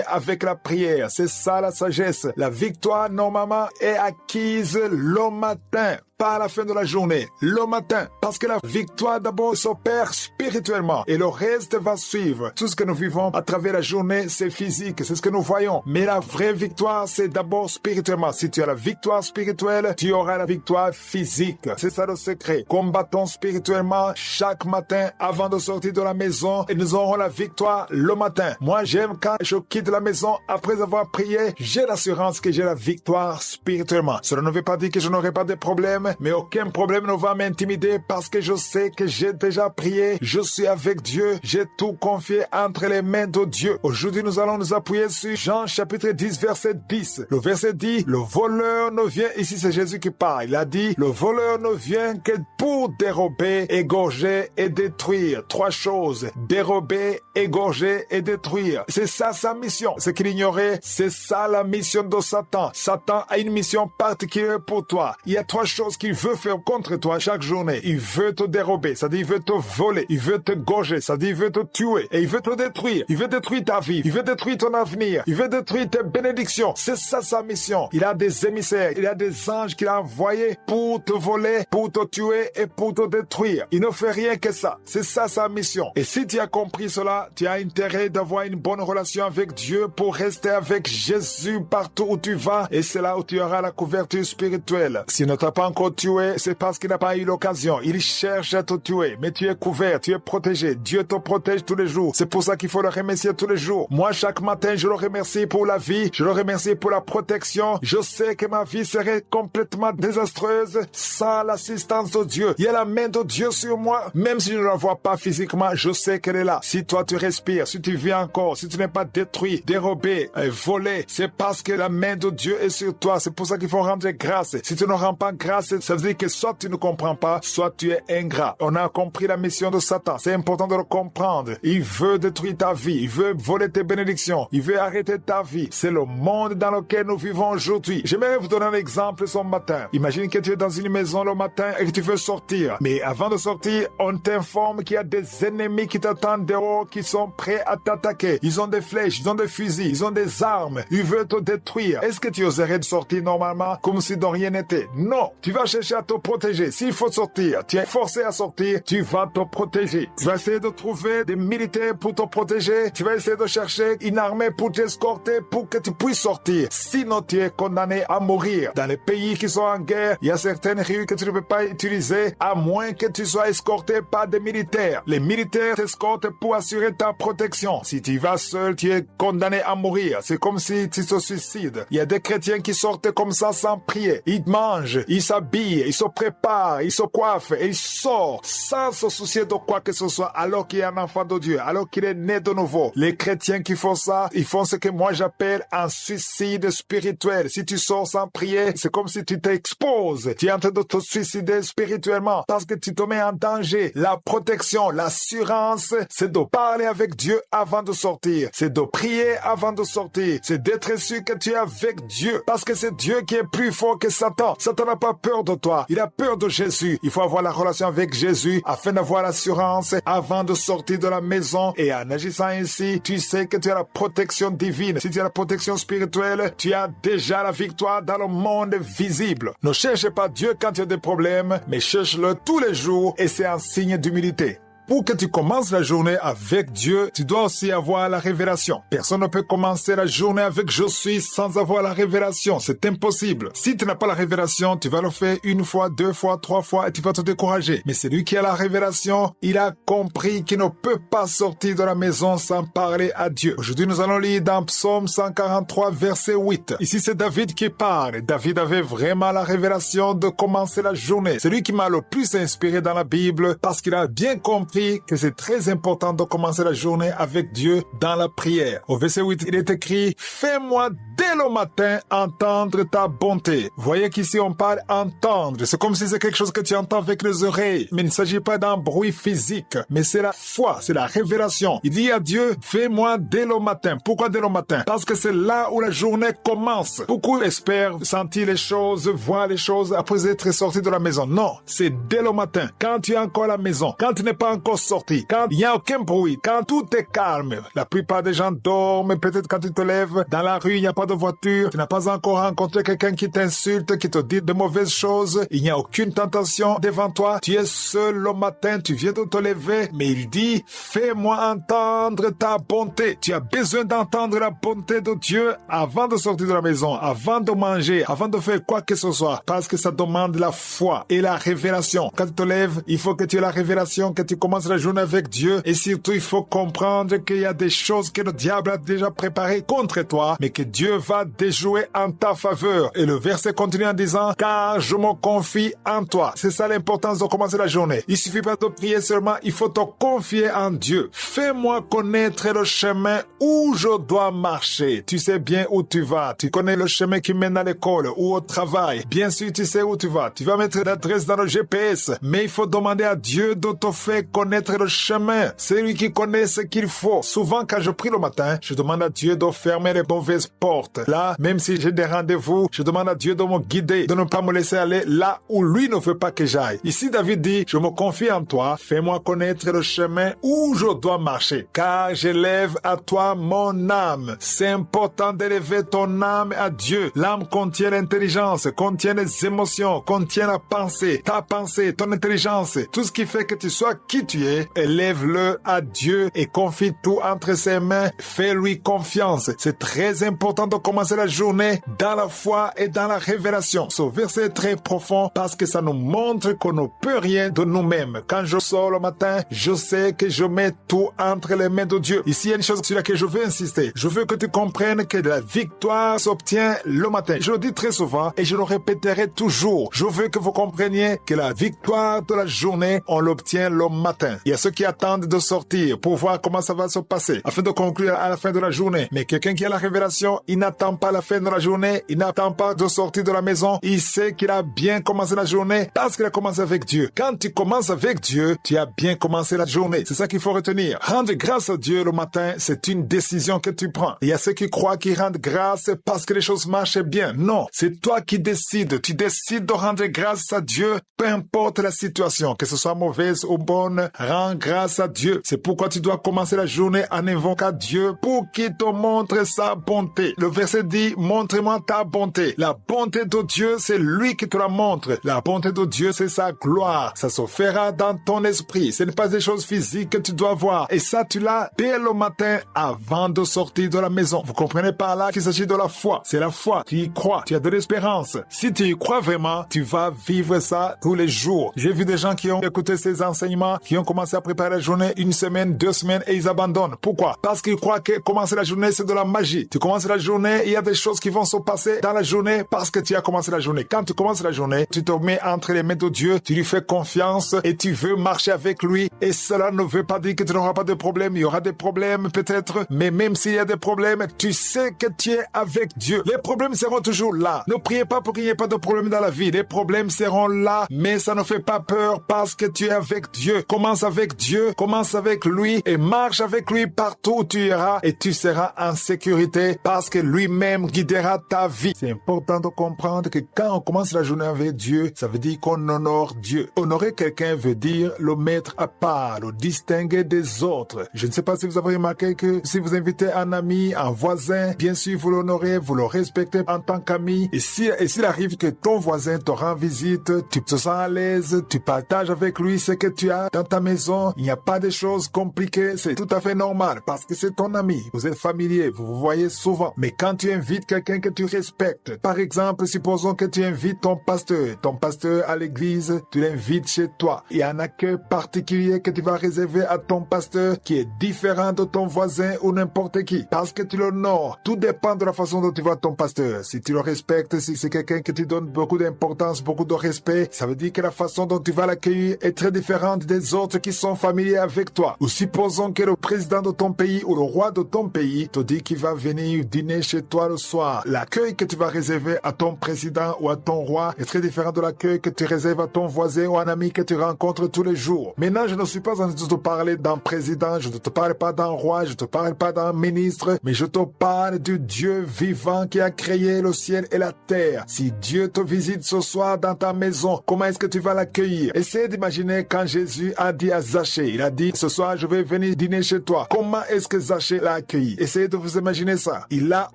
avec la prière. C'est ça la sagesse. La victoire, normalement, est acquise le matin. Pas à la fin de la journée, le matin, parce que la victoire d'abord s'opère spirituellement et le reste va suivre. Tout ce que nous vivons à travers la journée, c'est physique, c'est ce que nous voyons. Mais la vraie victoire, c'est d'abord spirituellement. Si tu as la victoire spirituelle, tu auras la victoire physique. C'est ça le secret. Combattons spirituellement chaque matin avant de sortir de la maison et nous aurons la victoire le matin. Moi, j'aime quand je quitte la maison après avoir prié, j'ai l'assurance que j'ai la victoire spirituellement. Cela ne veut pas dire que je n'aurai pas de problème, mais aucun problème ne va m'intimider parce que je sais que j'ai déjà prié, je suis avec Dieu, j'ai tout confié entre les mains de Dieu. Aujourd'hui, nous allons nous appuyer sur Jean chapitre 10, verset 10. Le verset dit, le voleur ne vient, ici c'est Jésus qui parle, il a dit, le voleur ne vient que pour dérober, égorger et détruire. Trois choses, dérober, égorger et détruire. C'est ça sa mission. Ce qu'il ignorait, c'est ça la mission de Satan. Satan a une mission particulière pour toi. Il y a trois choses qu'il veut faire contre toi chaque journée. Il veut te dérober, c'est-à-dire il veut te voler, il veut te gorger, c'est-à-dire il veut te tuer et il veut te détruire. Il veut détruire ta vie, il veut détruire ton avenir, il veut détruire tes bénédictions. C'est ça sa mission. Il a des émissaires, il a des anges qu'il a envoyés pour te voler, pour te tuer et pour te détruire. Il ne fait rien que ça. C'est ça sa mission. Et si tu as compris cela, tu as intérêt d'avoir une bonne relation avec Dieu pour rester avec Jésus partout où tu vas et c'est là où tu auras la couverture spirituelle. S'il ne t'a pas encore tué, c'est parce qu'il n'a pas eu l'occasion. Il cherche à te tuer, mais tu es couvert, tu es protégé. Dieu te protège tous les jours. C'est pour ça qu'il faut le remercier tous les jours. Moi, chaque matin, je le remercie pour la vie, je le remercie pour la protection. Je sais que ma vie serait complètement désastreuse sans l'assistance de Dieu. Il y a la main de Dieu sur moi, même si je ne la vois pas physiquement, je sais qu'elle est là. Si toi tu respires, si tu vis encore, si tu n'es pas détruit, dérobé, volé, c'est parce que la main de Dieu est sur toi. C'est pour ça qu'il faut rendre grâce. Si tu ne rends pas grâce, ça veut dire que soit tu ne comprends pas, soit tu es ingrat. On a compris la mission de Satan. C'est important de le comprendre. Il veut détruire ta vie. Il veut voler tes bénédictions. Il veut arrêter ta vie. C'est le monde dans lequel nous vivons aujourd'hui. J'aimerais vous donner un exemple ce matin. Imagine que tu es dans une maison le matin et que tu veux sortir. Mais avant de sortir, on t'informe qu'il y a des ennemis qui t'attendent dehors, qui sont prêts à t'attaquer. Ils ont des flèches, ils ont des fusils, ils ont des armes. Ils veulent te détruire. Est-ce que tu oserais de sortir normalement comme si de rien n'était? Non. Tu vas vas chercher à te protéger. S'il faut sortir, tu es forcé à sortir, tu vas te protéger. Tu vas essayer de trouver des militaires pour te protéger. Tu vas essayer de chercher une armée pour t'escorter pour que tu puisses sortir. Sinon, tu es condamné à mourir. Dans les pays qui sont en guerre, il y a certaines rues que tu ne peux pas utiliser à moins que tu sois escorté par des militaires. Les militaires t'escortent pour assurer ta protection. Si tu vas seul, tu es condamné à mourir. C'est comme si tu te suicides. Il y a des chrétiens qui sortent comme ça sans prier. Ils mangent, ils s'habillent, ils se préparent, ils se coiffent et ils sortent sans se soucier de quoi que ce soit alors qu'il est un enfant de Dieu, alors qu'il est né de nouveau. Les chrétiens qui font ça, ils font ce que moi j'appelle un suicide spirituel. Si tu sors sans prier, c'est comme si tu t'exposes. Tu es en train de te suicider spirituellement parce que tu te mets en danger. La protection, l'assurance, c'est de parler avec Dieu avant de sortir. C'est de prier avant de sortir. C'est d'être sûr que tu es avec Dieu parce que c'est Dieu qui est plus fort que Satan. Satan n'a pas peur de toi. Il a peur de Jésus. Il faut avoir la relation avec Jésus afin d'avoir l'assurance avant de sortir de la maison. Et en agissant ainsi, tu sais que tu as la protection divine. Si tu as la protection spirituelle, tu as déjà la victoire dans le monde visible. Ne cherche pas Dieu quand tu as des problèmes, mais cherche-le tous les jours et c'est un signe d'humilité. Pour que tu commences la journée avec Dieu, tu dois aussi avoir la révélation. Personne ne peut commencer la journée avec je suis sans avoir la révélation. C'est impossible. Si tu n'as pas la révélation, tu vas le faire une fois, deux fois, trois fois et tu vas te décourager. Mais celui qui a la révélation, il a compris qu'il ne peut pas sortir de la maison sans parler à Dieu. Aujourd'hui, nous allons lire dans Psaume 143, verset 8. Ici, c'est David qui parle. David avait vraiment la révélation de commencer la journée. C'est lui qui m'a le plus inspiré dans la Bible parce qu'il a bien compris que c'est très important de commencer la journée avec Dieu dans la prière. Au verset 8, il est écrit « Fais-moi dès le matin entendre ta bonté ». Voyez qu'ici on parle entendre. C'est comme si c'est quelque chose que tu entends avec les oreilles. Mais il ne s'agit pas d'un bruit physique. Mais c'est la foi, c'est la révélation. Il dit à Dieu « Fais-moi dès le matin ». Pourquoi dès le matin? Parce que c'est là où la journée commence. Beaucoup espèrent sentir les choses, voir les choses après être sortis de la maison. Non, c'est dès le matin. Quand tu es encore à la maison, quand tu n'es pas encore sorti, quand il n'y a aucun bruit, quand tout est calme. La plupart des gens dorment, peut-être quand tu te lèves, dans la rue, il n'y a pas de voiture, tu n'as pas encore rencontré quelqu'un qui t'insulte, qui te dit de mauvaises choses, il n'y a aucune tentation devant toi, tu es seul le matin, tu viens de te lever, mais il dit, fais-moi entendre ta bonté. Tu as besoin d'entendre la bonté de Dieu avant de sortir de la maison, avant de manger, avant de faire quoi que ce soit, parce que ça demande la foi et la révélation. Quand tu te lèves, il faut que tu aies la révélation, que tu commences la journée avec Dieu et surtout il faut comprendre qu'il y a des choses que le diable a déjà préparées contre toi mais que Dieu va déjouer en ta faveur. Et le verset continue en disant car je me confie en toi. C'est ça l'importance de commencer la journée. Il suffit pas de prier seulement, il faut te confier en Dieu. Fais-moi connaître le chemin où je dois marcher. Tu sais bien où tu vas. Tu connais le chemin qui mène à l'école ou au travail. Bien sûr tu sais où tu vas. Tu vas mettre l'adresse dans le GPS mais il faut demander à Dieu de te faire connaître le chemin. C'est lui qui connaît ce qu'il faut. Souvent, quand je prie le matin, je demande à Dieu de fermer les mauvaises portes. Là, même si j'ai des rendez-vous, je demande à Dieu de me guider, de ne pas me laisser aller là où lui ne veut pas que j'aille. Ici, David dit, je me confie en toi, fais-moi connaître le chemin où je dois marcher, car j'élève à toi mon âme. C'est important d'élever ton âme à Dieu. L'âme contient l'intelligence, contient les émotions, contient la pensée, ta pensée, ton intelligence, tout ce qui fait que tu sois qui tu es, élève-le à Dieu et confie tout entre ses mains, fais-lui confiance. C'est très important de commencer la journée dans la foi et dans la révélation. Ce verset est très profond parce que ça nous montre qu'on ne peut rien de nous-mêmes. Quand je sors le matin, je sais que je mets tout entre les mains de Dieu. Ici, il y a une chose sur laquelle je veux insister. Je veux que tu comprennes que la victoire s'obtient le matin. Je le dis très souvent et je le répéterai toujours. Je veux que vous compreniez que la victoire de la journée, on l'obtient le matin. Il y a ceux qui attendent de sortir pour voir comment ça va se passer afin de conclure à la fin de la journée. Mais quelqu'un qui a la révélation, il n'attend pas la fin de la journée, il n'attend pas de sortir de la maison. Il sait qu'il a bien commencé la journée parce qu'il a commencé avec Dieu. Quand tu commences avec Dieu, tu as bien commencé la journée. C'est ça qu'il faut retenir. Rendre grâce à Dieu le matin, c'est une décision que tu prends. Il y a ceux qui croient qu'ils rendent grâce parce que les choses marchent bien. Non, c'est toi qui décides. Tu décides de rendre grâce à Dieu, peu importe la situation, que ce soit mauvaise ou bonne, rends grâce à Dieu. C'est pourquoi tu dois commencer la journée en invoquant Dieu pour qu'il te montre sa bonté. Le verset dit, montre-moi ta bonté. La bonté de Dieu, c'est lui qui te la montre. La bonté de Dieu, c'est sa gloire. Ça se fera dans ton esprit. Ce n'est pas des choses physiques que tu dois voir. Et ça, tu l'as dès le matin avant de sortir de la maison. Vous comprenez par là qu'il s'agit de la foi. C'est la foi. Tu y crois. Tu as de l'espérance. Si tu y crois vraiment, tu vas vivre ça tous les jours. J'ai vu des gens qui ont écouté ces enseignements, qui ont commencé à préparer la journée 1 semaine, 2 semaines et ils abandonnent. Pourquoi? Parce qu'ils croient que commencer la journée, c'est de la magie. Tu commences la journée, il y a des choses qui vont se passer dans la journée parce que tu as commencé la journée. Quand tu commences la journée, tu te mets entre les mains de Dieu, tu lui fais confiance et tu veux marcher avec lui. Et cela ne veut pas dire que tu n'auras pas de problème. Il y aura des problèmes peut-être, mais même s'il y a des problèmes, tu sais que tu es avec Dieu. Les problèmes seront toujours là. Ne priez pas pour qu'il n'y ait pas de problème dans la vie. Les problèmes seront là, mais ça ne fait pas peur parce que tu es avec Dieu. Commence avec Dieu, commence avec lui et marche avec lui partout où tu iras et tu seras en sécurité parce que lui-même guidera ta vie. C'est important de comprendre que quand on commence la journée avec Dieu, ça veut dire qu'on honore Dieu. Honorer quelqu'un veut dire le mettre à part, le distinguer des autres. Je ne sais pas si vous avez remarqué que si vous invitez un ami, un voisin, bien sûr vous l'honorez, vous le respectez en tant qu'ami. Et s'il arrive que ton voisin te rend visite, tu te sens à l'aise, tu partages avec lui ce que tu as dans ta maison, il n'y a pas de choses compliquées, c'est tout à fait normal parce que c'est ton ami, vous êtes familier, vous vous voyez souvent. Mais quand tu invites quelqu'un que tu respectes, par exemple, supposons que tu invites ton pasteur à l'église, tu l'invites chez toi. Il y a un accueil particulier que tu vas réserver à ton pasteur qui est différent de ton voisin ou n'importe qui parce que tu l'honores. Tout dépend de la façon dont tu vois ton pasteur. Si tu le respectes, si c'est quelqu'un que tu donnes beaucoup d'importance, beaucoup de respect, ça veut dire que la façon dont tu vas l'accueillir est très différente des autres qui sont familiers avec toi. Ou supposons que le président de ton pays ou le roi de ton pays te dit qu'il va venir dîner chez toi le soir. L'accueil que tu vas réserver à ton président ou à ton roi est très différent de l'accueil que tu réserves à ton voisin ou un ami que tu rencontres tous les jours. Maintenant, je ne suis pas en train de te parler d'un président, je ne te parle pas d'un roi, je ne te parle pas d'un ministre, mais je te parle du Dieu vivant qui a créé le ciel et la terre. Si Dieu te visite ce soir dans ta maison, comment est-ce que tu vas l'accueillir? Essayez d'imaginer quand Jésus a dit à Zachée, il a dit, ce soir je vais venir dîner chez toi. Comment est-ce que Zachée l'a accueilli? Essayez de vous imaginer ça. Il l'a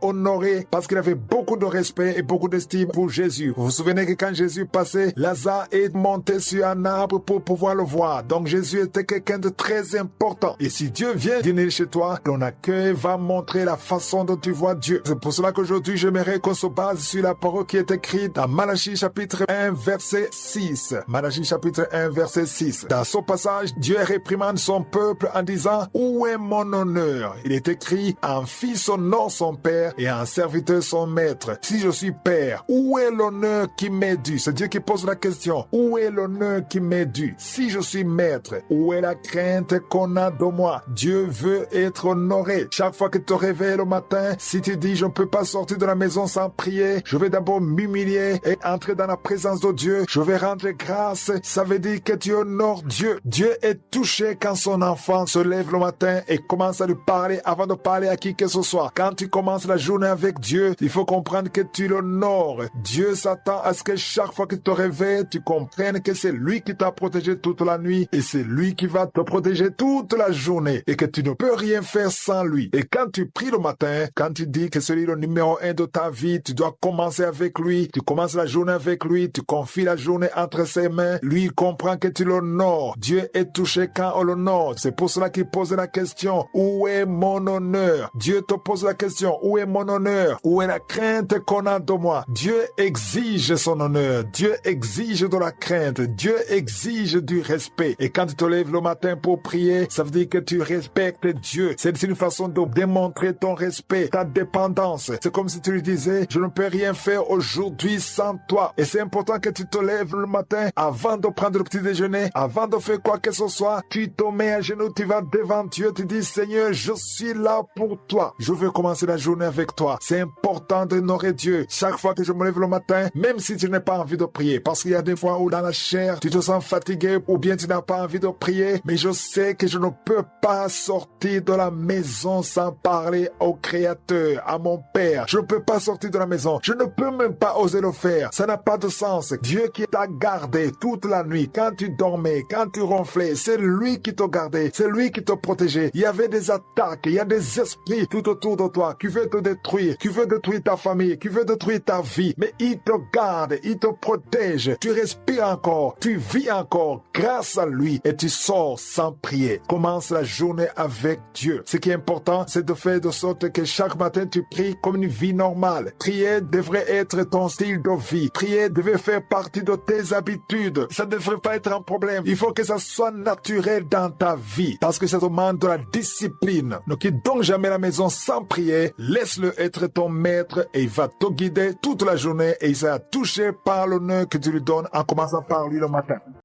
honoré parce qu'il avait beaucoup de respect et beaucoup d'estime pour Jésus. Vous vous souvenez que quand Jésus passait, Lazare est monté sur un arbre pour pouvoir le voir. Donc Jésus était quelqu'un de très important. Et si Dieu vient dîner chez toi, ton accueil va montrer la façon dont tu vois Dieu. C'est pour cela qu'aujourd'hui, j'aimerais qu'on se base sur la parole qui est écrite dans Malachie chapitre 1 verset 6. Malachie chapitre 1 verset 6. Dans ce passage, Dieu réprimande son peuple en disant, où est mon honneur? Il est écrit, un fils honore son père et un serviteur son maître. Si je suis père, où est l'honneur qui m'est dû? C'est Dieu qui pose la question. Où est l'honneur qui m'est dû? Si je suis maître, où est la crainte qu'on a de moi? Dieu veut être honoré. Chaque fois que tu te réveilles le matin, si tu dis je ne peux pas sortir de la maison sans prier, je vais d'abord m'humilier et entrer dans la présence de Dieu, je vais rendre grâce, ça veut dire que tu honores Dieu. Dieu est touché quand son enfant se lève le matin et commence à lui parler avant de parler à qui que ce soit. Quand tu commences la journée avec Dieu, il faut comprendre que tu l'honores. Dieu s'attend à ce que chaque fois que tu te réveilles, tu comprennes que c'est lui qui t'a protégé toute la nuit et c'est lui qui va te protéger toute la journée et que tu ne peux rien faire sans lui. Et quand tu pries le matin, quand tu dis que c'est lui le numéro 1 de ta vie, tu dois commencer avec lui, tu commences la journée avec lui, tu confies la journée entre ses mains, lui il comprend que tu l'honores. Dieu est touché quand on l'honore. C'est pour cela qu'il pose la question, où est mon honneur? Dieu te pose la question, où est mon honneur? Où est la crainte qu'on a de moi? Dieu exige son honneur, Dieu exige de la crainte, Dieu exige du respect. Et quand tu te lèves le matin pour prier, ça veut dire que tu respectes Dieu. C'est une façon de démontrer ton respect, ta dépendance. C'est comme si tu lui disais, je ne peux rien faire aujourd'hui sans toi. Et c'est important que tu te lèves le matin avant de prendre le petit déjeuner, avant de faire quoi que ce soit, tu te mets à genoux, tu vas devant Dieu, tu dis, Seigneur, je suis là pour toi. Je veux commencer la journée avec toi. C'est important d'honorer Dieu. Chaque fois que je me lève le matin, même si tu n'as pas envie de prier, parce qu'il y a des fois où dans la chair, tu te sens fatigué ou bien tu n'as pas envie de prier, mais je sais que je ne peux pas sortir de la maison sans parler au Créateur, à mon Père. Je ne peux pas sortir de la maison. Je ne peux même pas oser le faire. Ça n'a pas de sens. Dieu qui t'a gardé toute la nuit, quand tu dormais, quand tu gonflé, c'est lui qui te gardait, c'est lui qui te protégeait. Il y avait des attaques, il y a des esprits tout autour de toi qui veulent te détruire, qui veulent détruire ta famille, qui veulent détruire ta vie. Mais il te garde, il te protège. Tu respires encore, tu vis encore grâce à lui et tu sors sans prier. Commence la journée avec Dieu. Ce qui est important, c'est de faire de sorte que chaque matin tu pries comme une vie normale. Prier devrait être ton style de vie. Prier devait faire partie de tes habitudes. Ça ne devrait pas être un problème. Il faut que ça soit naturel dans ta vie parce que ça demande de la discipline. Ne quitte donc jamais la maison sans prier. Laisse-le être ton maître et il va te guider toute la journée et il sera touché par l'honneur que tu lui donnes en commençant par lui le matin.